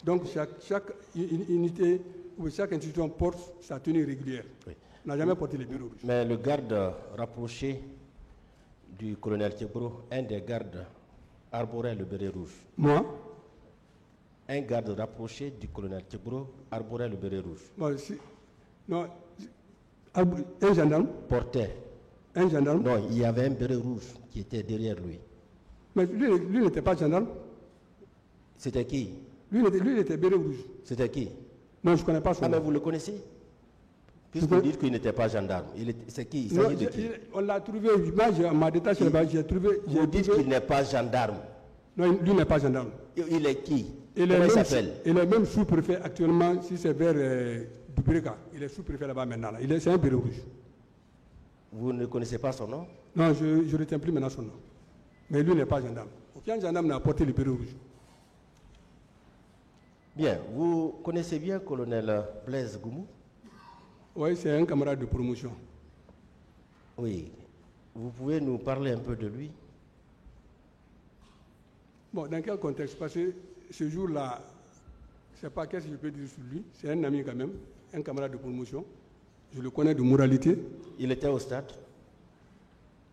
Donc, chaque unité ou chaque institution porte sa tenue régulière. Oui. On n'a jamais porté le béret rouge. Mais le garde rapproché du colonel Tchebro, un des gardes arborait le béret rouge. Moi? Un garde rapproché du colonel Tchegboro arborait le béret rouge. Bon, non, un gendarme? Portait. Un gendarme? Non, il y avait un béret rouge qui était derrière lui. Mais lui n'était pas gendarme. C'était qui? Lui était béret rouge. C'était qui? Non, je ne connais pas son Ah, nom. mais vous le connaissez? Puisque vous dites qu'il n'était pas gendarme. C'est qui? Il s'agit de qui? On l'a trouvé, moi, m'a détaché là-bas, j'ai trouvé... Vous dites qu'il n'est pas gendarme. Non, lui n'est pas gendarme. Il est qui? Il Comment il s'appelle? Il est même sous-préfet actuellement, si c'est vers Dubrega. Il est sous-préfet là-bas maintenant. Là. C'est un béret rouge. Vous ne connaissez pas son nom? Non, je ne retiens plus maintenant son nom. Mais lui n'est pas gendarme. Aucun gendarme n'a porté le béret rouge. Bien, vous connaissez bien le colonel Blaise Goumou? Oui, c'est un camarade de promotion. Oui. Vous pouvez nous parler un peu de lui? Bon, dans quel contexte? Parce que ce jour-là, je ne sais pas qu'est-ce que je peux dire sur lui. C'est un ami quand même, un camarade de promotion. Je le connais de moralité. Il était au stade?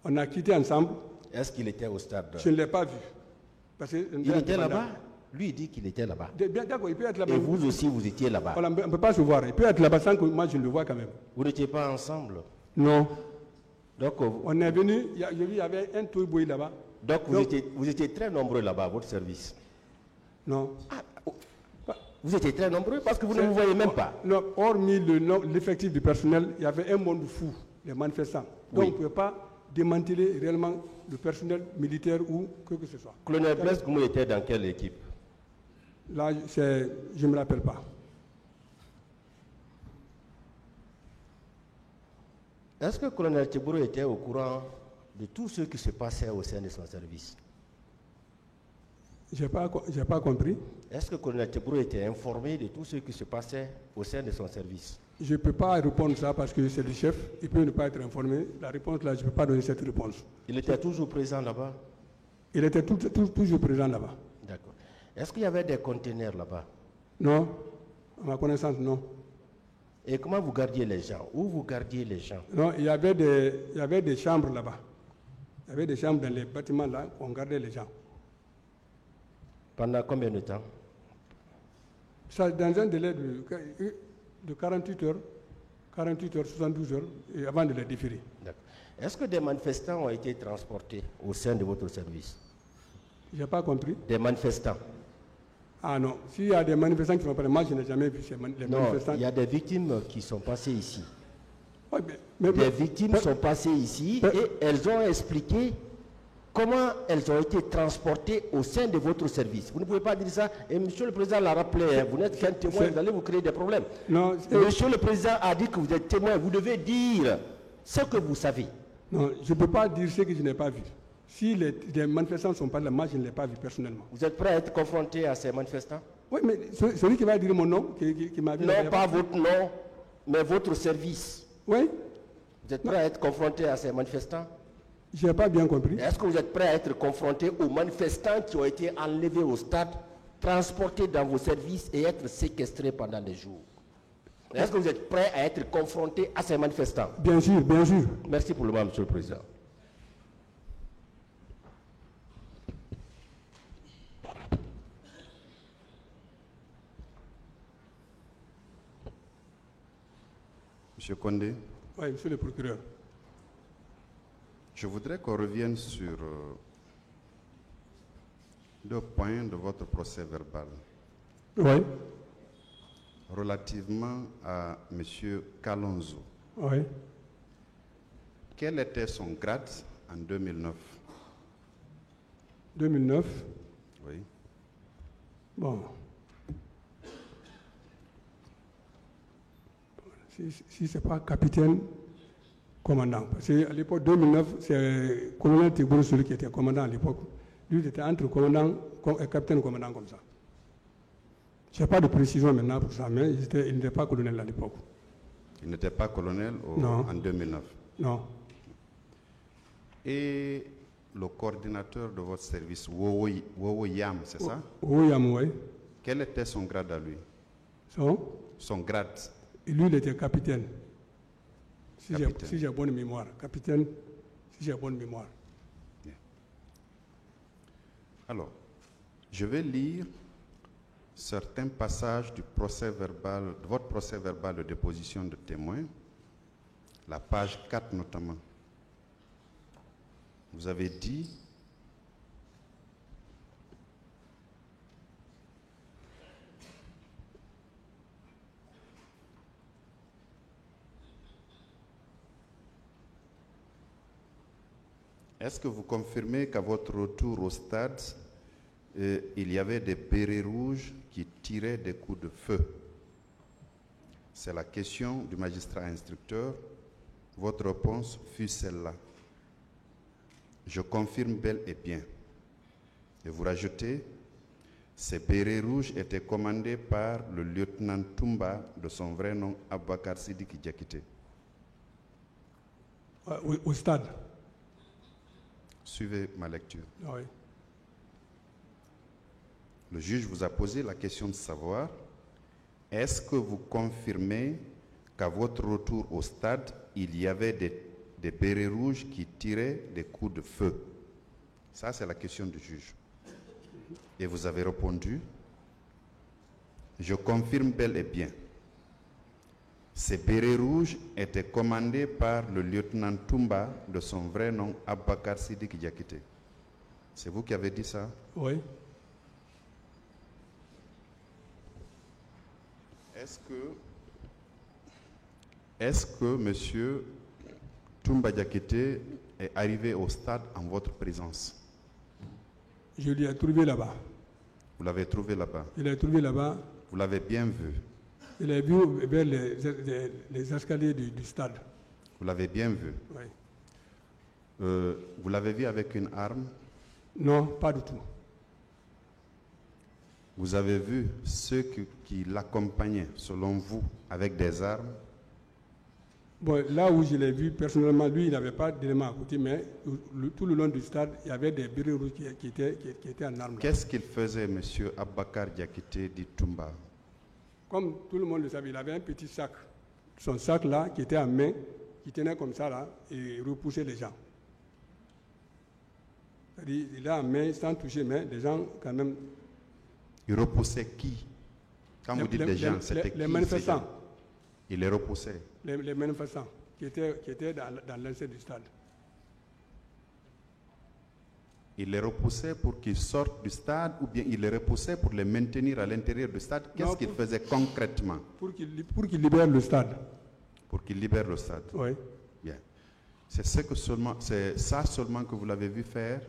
On a quitté ensemble. Est-ce qu'il était au stade? Je ne l'ai pas vu. Parce que il était là-bas? Lui, il dit qu'il était là-bas. D'accord, il peut être là-bas. Et vous aussi, vous étiez là-bas? On ne peut pas se voir. Il peut être là-bas sans que moi je le vois quand même. Vous n'étiez pas ensemble? Non. Donc, on est venu, il y avait un toy-boy là-bas. Donc, vous étiez très nombreux là-bas à votre service? Non. Vous étiez très nombreux parce que vous ne vous voyez même pas? Non, hormis l'effectif du personnel, il y avait un monde fou, les manifestants. Donc, on ne pouvait pas démanteler réellement le personnel militaire ou que ce soit. Colonel Blaise Goumou était dans quelle équipe? Là, je ne me rappelle pas. Est-ce que le colonel Tchegboro était au courant de tout ce qui se passait au sein de son service? Je n'ai pas compris. Est-ce que le colonel Tchegboro était informé de tout ce qui se passait au sein de son service? Je ne peux pas répondre ça parce que c'est le chef. Il peut ne pas être informé. La réponse là, je ne peux pas donner cette réponse. Il était toujours présent là-bas? Il était toujours présent là-bas. D'accord. Est-ce qu'il y avait des conteneurs là-bas? Non. À ma connaissance, non. Et comment vous gardiez les gens? Où vous gardiez les gens? Non, il y avait des chambres là-bas. Il y avait des chambres dans les bâtiments là où on gardait les gens. Pendant combien de temps? Ça, dans un délai de 48 heures, 72 heures, et avant de les déférer. D'accord. Est-ce que des manifestants ont été transportés au sein de votre service? Je n'ai pas compris. Des manifestants? Ah non, s'il y a des manifestants qui sont passés, moi je n'ai jamais vu les manifestants. Non, il y a des victimes qui sont passées ici. Oui, mais des victimes sont passées ici et elles ont expliqué comment elles ont été transportées au sein de votre service. Vous ne pouvez pas dire ça. Et Monsieur le Président l'a rappelé, vous n'êtes qu'un témoin, vous allez vous créer des problèmes. Non, Monsieur le Président a dit que vous êtes témoin, vous devez dire ce que vous savez. Non, je ne peux pas dire ce que je n'ai pas vu. Si les manifestants ne sont pas là, moi je ne l'ai pas vu personnellement. Vous êtes prêt à être confronté à ces manifestants? Oui, mais celui qui va dire mon nom, qui m'a vu... Non, pas votre nom, mais votre service. Oui. Vous êtes prêt à être confronté à ces manifestants? Je n'ai pas bien compris. Est-ce que vous êtes prêt à être confronté aux manifestants qui ont été enlevés au stade, transportés dans vos services et être séquestrés pendant des jours? Est-ce que vous êtes prêt à être confronté à ces manifestants? Bien sûr, bien sûr. Merci pour le moment, Monsieur le Président. Monsieur Condé. Oui, monsieur le procureur. Je voudrais qu'on revienne sur deux points de votre procès verbal. Oui. Relativement à monsieur Kalonzo. Oui. Quel était son grade en 2009? 2009? Oui. Bon. Si ce n'est pas capitaine, commandant. Parce qu'à l'époque 2009, c'est colonel Tchegboro, celui qui était commandant à l'époque. Lui, il était entre commandant et capitaine commandant comme ça. Je n'ai pas de précision maintenant pour ça, mais il n'était pas colonel à l'époque. Il n'était pas colonel en 2009? Non. Et le coordinateur de votre service, Wowo Yam, c'est ça? Wowo Yam, oui. Quel était son grade à lui? Son grade? Et lui, il était capitaine. Si j'ai bonne mémoire. Capitaine, si j'ai bonne mémoire. Alors, je vais lire certains passages du procès verbal, de votre procès verbal de déposition de témoins, la page 4 notamment. Vous avez dit est-ce que vous confirmez qu'à votre retour au stade, il y avait des bérets rouges qui tiraient des coups de feu? C'est la question du magistrat instructeur. Votre réponse fut celle-là. Je confirme bel et bien. Et vous rajoutez, ces bérets rouges étaient commandés par le lieutenant Toumba, de son vrai nom Abakar Sidiki Diakité. Au stade. Suivez ma lecture. Oui. Le juge vous a posé la question de savoir, est-ce que vous confirmez qu'à votre retour au stade, il y avait des bérets rouges qui tiraient des coups de feu? Ça, c'est la question du juge. Et vous avez répondu, je confirme bel et bien. Ces bérets rouges étaient commandés par le lieutenant Toumba, de son vrai nom Abakar Sidiki Diakité. C'est vous qui avez dit ça? Oui. Est-ce que monsieur Toumba Diakité est arrivé au stade en votre présence? Je l'ai trouvé là-bas. Vous l'avez trouvé là-bas? Je l'ai trouvé là-bas. Vous l'avez bien vu? Je l'ai vu vers les escaliers du stade. Vous l'avez bien vu? Oui. Vous l'avez vu avec une arme? Non, pas du tout. Vous avez vu ceux qui l'accompagnaient, selon vous, avec des armes? Bon, là où je l'ai vu, personnellement, lui, il n'avait pas d'éléments à côté, mais tout le long du stade, il y avait des bérets rouges qui étaient en armes. Qu'est-ce qu'il faisait, M. Abakar Diakité dit Toumba? Comme tout le monde le savait, il avait un petit sac. Son sac là, qui était en main, qui tenait comme ça là, et repoussait les gens. C'est-à-dire, il est en main, sans toucher, mais les gens, quand même... Il repoussait qui? Quand vous dites les gens, c'était qui? Les manifestants. Il les repoussait? Les manifestants qui étaient dans l'enceinte du stade. Il les repoussait pour qu'ils sortent du stade ou bien il les repoussait pour les maintenir à l'intérieur du stade? Qu'est-ce qu'il faisait concrètement? Pour qu'il libère le stade. Pour qu'il libère le stade? Oui. Bien. C'est ça seulement que vous l'avez vu faire?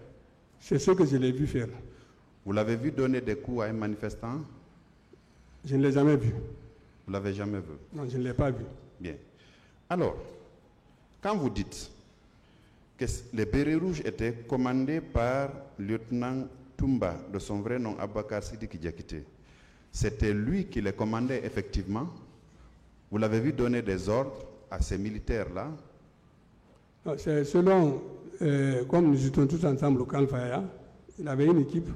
C'est ce que je l'ai vu faire. Vous l'avez vu donner des coups à un manifestant? Je ne l'ai jamais vu. Vous ne l'avez jamais vu? Non, je ne l'ai pas vu. Bien. Alors, quand vous dites que les bérets rouges étaient commandés par le lieutenant Toumba, de son vrai nom Abakar Sidiki Diakité, c'était lui qui les commandait effectivement? Vous l'avez vu donner des ordres à ces militaires-là? C'est selon, comme nous étions tous ensemble au camp Faya, il avait une équipe.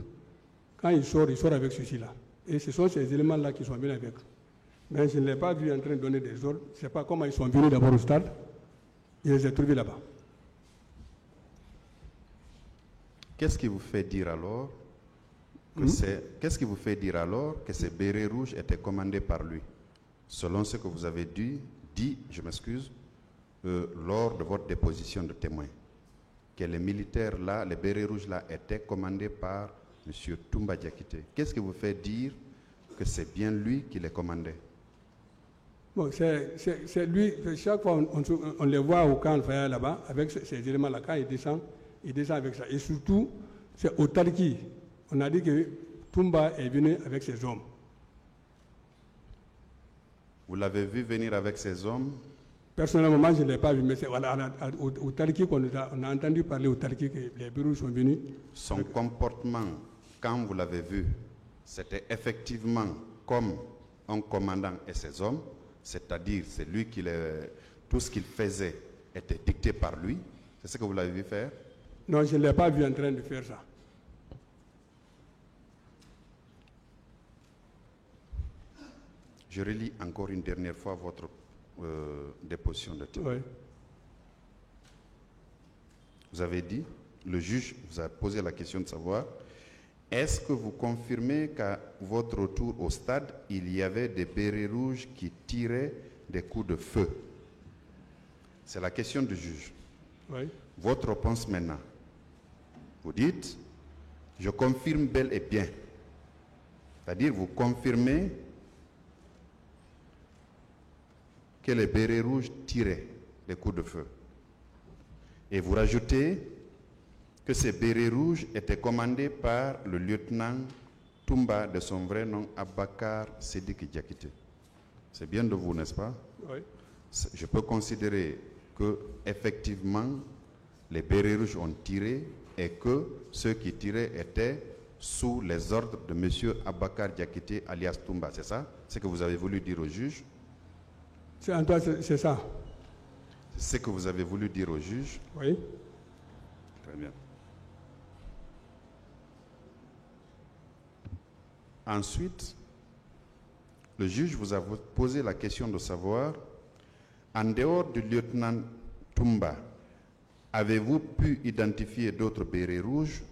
Quand il sort avec ceci-là. Et ce sont ces éléments-là qui sont venus avec. Mais je ne l'ai pas vu en train de donner des ordres. Je ne sais pas comment ils sont venus d'abord au stade. Je les ai trouvés là-bas. Qu'est-ce qui vous fait dire alors que ces bérets rouges étaient commandés par lui? Selon ce que vous avez dit, je m'excuse, lors de votre déposition de témoin, que les militaires là, les bérets rouges là, étaient commandés par M. Toumba Diakité. Qu'est-ce qui vous fait dire que c'est bien lui qui les commandait? Bon, c'est lui, chaque fois on les voit au camp Faya là-bas, avec ces éléments-là, quand il descend avec ça. Et surtout, c'est au Tarki. On a dit que Toumba est venu avec ses hommes. Vous l'avez vu venir avec ses hommes? Personnellement, moi, je ne l'ai pas vu, mais c'est au Tarki qu'on on a entendu parler au Tarki que les bureaux sont venus. Son comportement, quand vous l'avez vu, c'était effectivement comme un commandant et ses hommes, c'est-à-dire c'est lui qui tout ce qu'il faisait était dicté par lui. C'est ce que vous l'avez vu faire? Non, je ne l'ai pas vu en train de faire ça. Je relis encore une dernière fois votre déposition de témoin. Oui. Vous avez dit, le juge vous a posé la question de savoir, Est-ce que vous confirmez qu'à votre retour au stade, il y avait des bérets rouges qui tiraient des coups de feu? C'est la question du juge. Oui. Votre réponse maintenant. Vous dites, je confirme bel et bien. C'est-à-dire, vous confirmez que les bérets rouges tiraient des coups de feu. Et vous rajoutez que ces bérets rouges étaient commandés par le lieutenant Toumba, de son vrai nom, Abakar Sédik Diakité. C'est bien de vous, n'est-ce pas? Oui. Je peux considérer que, effectivement, les bérets rouges ont tiré et que ceux qui tiraient étaient sous les ordres de M. Abakar Diakité, alias Toumba. C'est ça? C'est ce que vous avez voulu dire au juge? C'est ça. C'est ce que vous avez voulu dire au juge? Oui. Très bien. Ensuite, le juge vous a posé la question de savoir, en dehors du lieutenant Toumba, avez-vous pu identifier d'autres bérets rouges?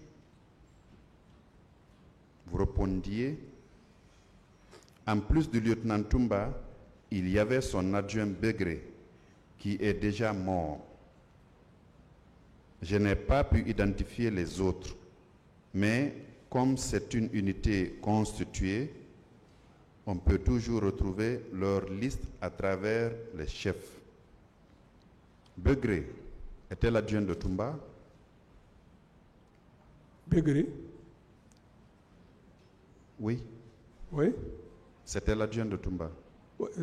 Vous répondiez, en plus du lieutenant Toumba, il y avait son adjoint Begré, qui est déjà mort. Je n'ai pas pu identifier les autres, mais comme c'est une unité constituée, on peut toujours retrouver leur liste à travers les chefs. Begré était l'adjoint de Toumba? Begré? Oui. Oui. C'était l'adjoint de Toumba.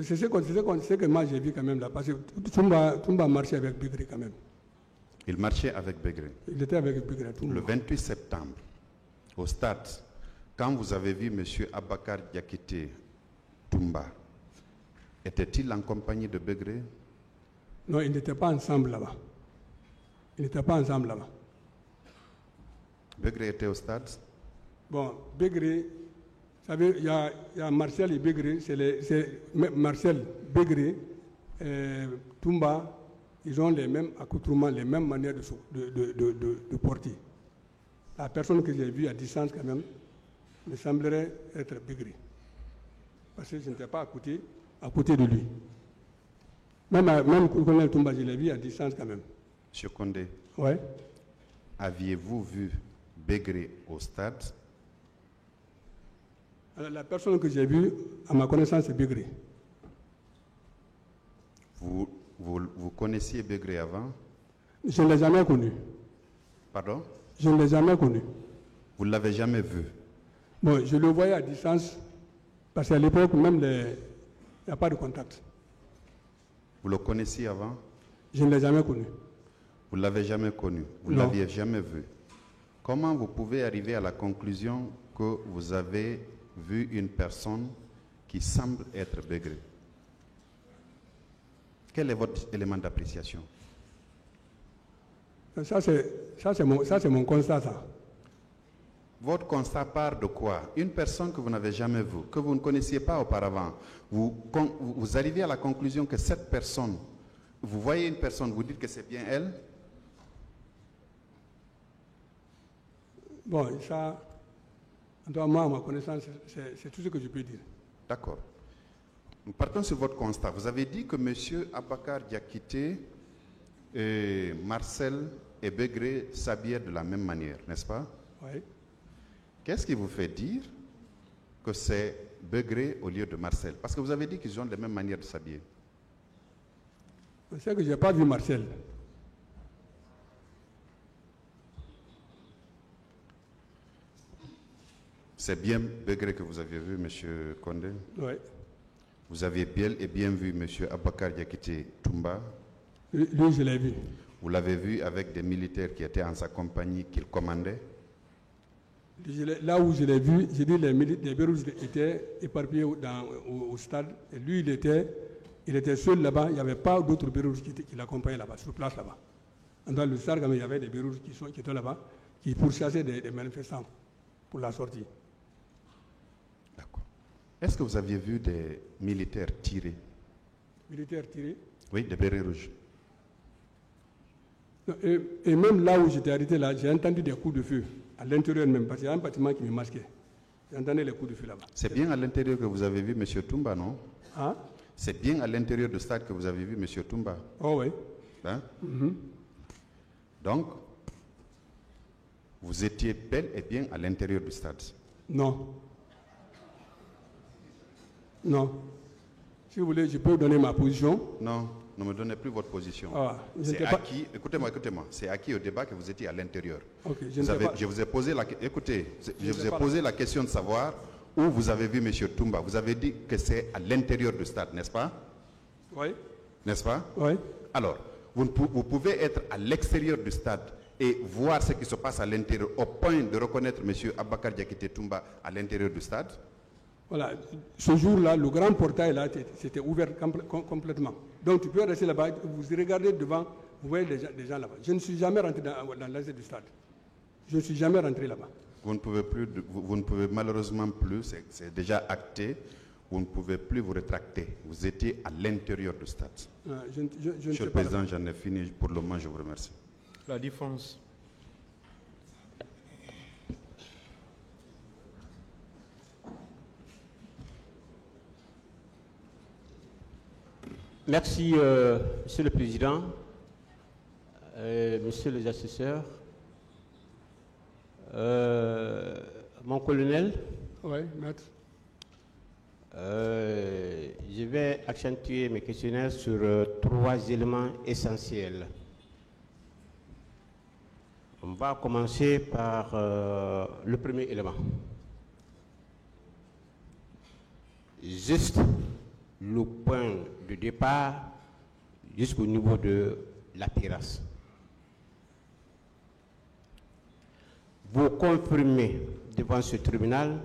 C'est ce que moi j'ai vu quand même là, parce que Toumba marchait avec Begré quand même. Il marchait avec Begré. Il était avec Begré. Le 28 septembre, au stade, quand vous avez vu M. Abakar Diakité Toumba, était-il en compagnie de Begré? Non, ils n'étaient pas ensemble là-bas. Begré était au stade? Bon, Begré, vous savez, il y a Marcel et Begré, c'est Marcel, Begré, Toumba, ils ont les mêmes accoutrements, les mêmes manières de porter. La personne que j'ai vue à distance quand même me semblerait être Begré. Parce que je n'étais pas à côté de lui. Même le colonel Toumba, je l'ai vu à distance quand même. Monsieur Condé, oui. Aviez-vous vu Begré au stade? Alors, la personne que j'ai vue, à ma connaissance, c'est Begré. Vous connaissiez Begré avant? Je ne l'ai jamais connu. Pardon? Je ne l'ai jamais connu. Vous ne l'avez jamais vu? Bon, je le voyais à distance, parce qu'à l'époque, même, il n'y a pas de contact. Vous le connaissiez avant? Je ne l'ai jamais connu. Vous ne l'avez jamais connu? Vous ne l'aviez jamais vu? Comment vous pouvez arriver à la conclusion que vous avez vu une personne qui semble être Begré? Quel est votre élément d'appréciation? Ça, c'est mon constat, ça. Votre constat part de quoi? Une personne que vous n'avez jamais vue, que vous ne connaissiez pas auparavant, vous arrivez à la conclusion que cette personne, vous voyez une personne, vous dites que c'est bien elle? Bon, ça, en tout cas, moi, à ma connaissance, c'est tout ce que je peux dire. D'accord. Nous partons sur votre constat. Vous avez dit que M. Abakar Diakité, Marcel et Begré s'habillaient de la même manière, n'est-ce pas? Oui. Qu'est-ce qui vous fait dire que c'est Begré au lieu de Marcel? Parce que vous avez dit qu'ils ont les mêmes manières de s'habiller. C'est que je n'ai pas vu Marcel. C'est bien Begré que vous avez vu, M. Condé? Oui. Vous avez bien et bien vu M. Abakar Diakité Toumba? Lui, je l'ai vu. Vous l'avez vu avec des militaires qui étaient en sa compagnie, qu'il commandait? Là où je l'ai vu, j'ai dit les bureaux étaient éparpillés au stade. Et lui, il était seul là-bas. Il n'y avait pas d'autres bureaux qui l'accompagnaient là-bas, sur place là-bas. Dans le stade, il y avait des bureaux qui étaient là-bas, qui pourchassaient des manifestants pour la sortie. D'accord. Est-ce que vous aviez vu des militaires tirer? Militaires tirés? Oui, des bérets rouges. Et même là où j'étais arrêté, là, j'ai entendu des coups de feu à l'intérieur même, parce qu'il y a un bâtiment qui me masquait. J'entendais les coups de feu là-bas. C'est bien à l'intérieur que vous avez vu M. Toumba, non? Hein? C'est bien à l'intérieur du stade que vous avez vu M. Toumba. Oh oui. Hein? Donc, vous étiez bel et bien à l'intérieur du stade. Non. Non. Si vous voulez, je peux donner ma position. Non, ne me donnez plus votre position. Ah, C'est acquis, écoutez-moi, c'est acquis au débat que vous étiez à l'intérieur. Okay, je vous ai posé la, posé la question de savoir où vous avez vu M. Toumba. Vous avez dit que c'est à l'intérieur du stade, n'est-ce pas? Oui. N'est-ce pas? Oui. Alors, vous pouvez être à l'extérieur du stade et voir ce qui se passe à l'intérieur au point de reconnaître M. Abakar Diakité Toumba à l'intérieur du stade? Voilà, ce jour-là, le grand portail là, c'était ouvert complètement. Donc tu peux rester là-bas, vous regardez devant, vous voyez des gens là-bas. Je ne suis jamais rentré dans l'entrée du stade. Je ne suis jamais rentré là-bas. Vous ne pouvez plus, vous ne pouvez malheureusement plus, c'est déjà acté, vous ne pouvez plus vous rétracter. Vous étiez à l'intérieur du stade. Monsieur le Président, j'en ai fini pour le moment, je vous remercie. La défense. Merci, Monsieur le Président, Monsieur les assesseurs, mon colonel. Oui, maître. Je vais accentuer mes questionnaires sur 3 éléments essentiels. On va commencer par le premier élément. Juste le point de départ jusqu'au niveau de la terrasse. Vous confirmez devant ce tribunal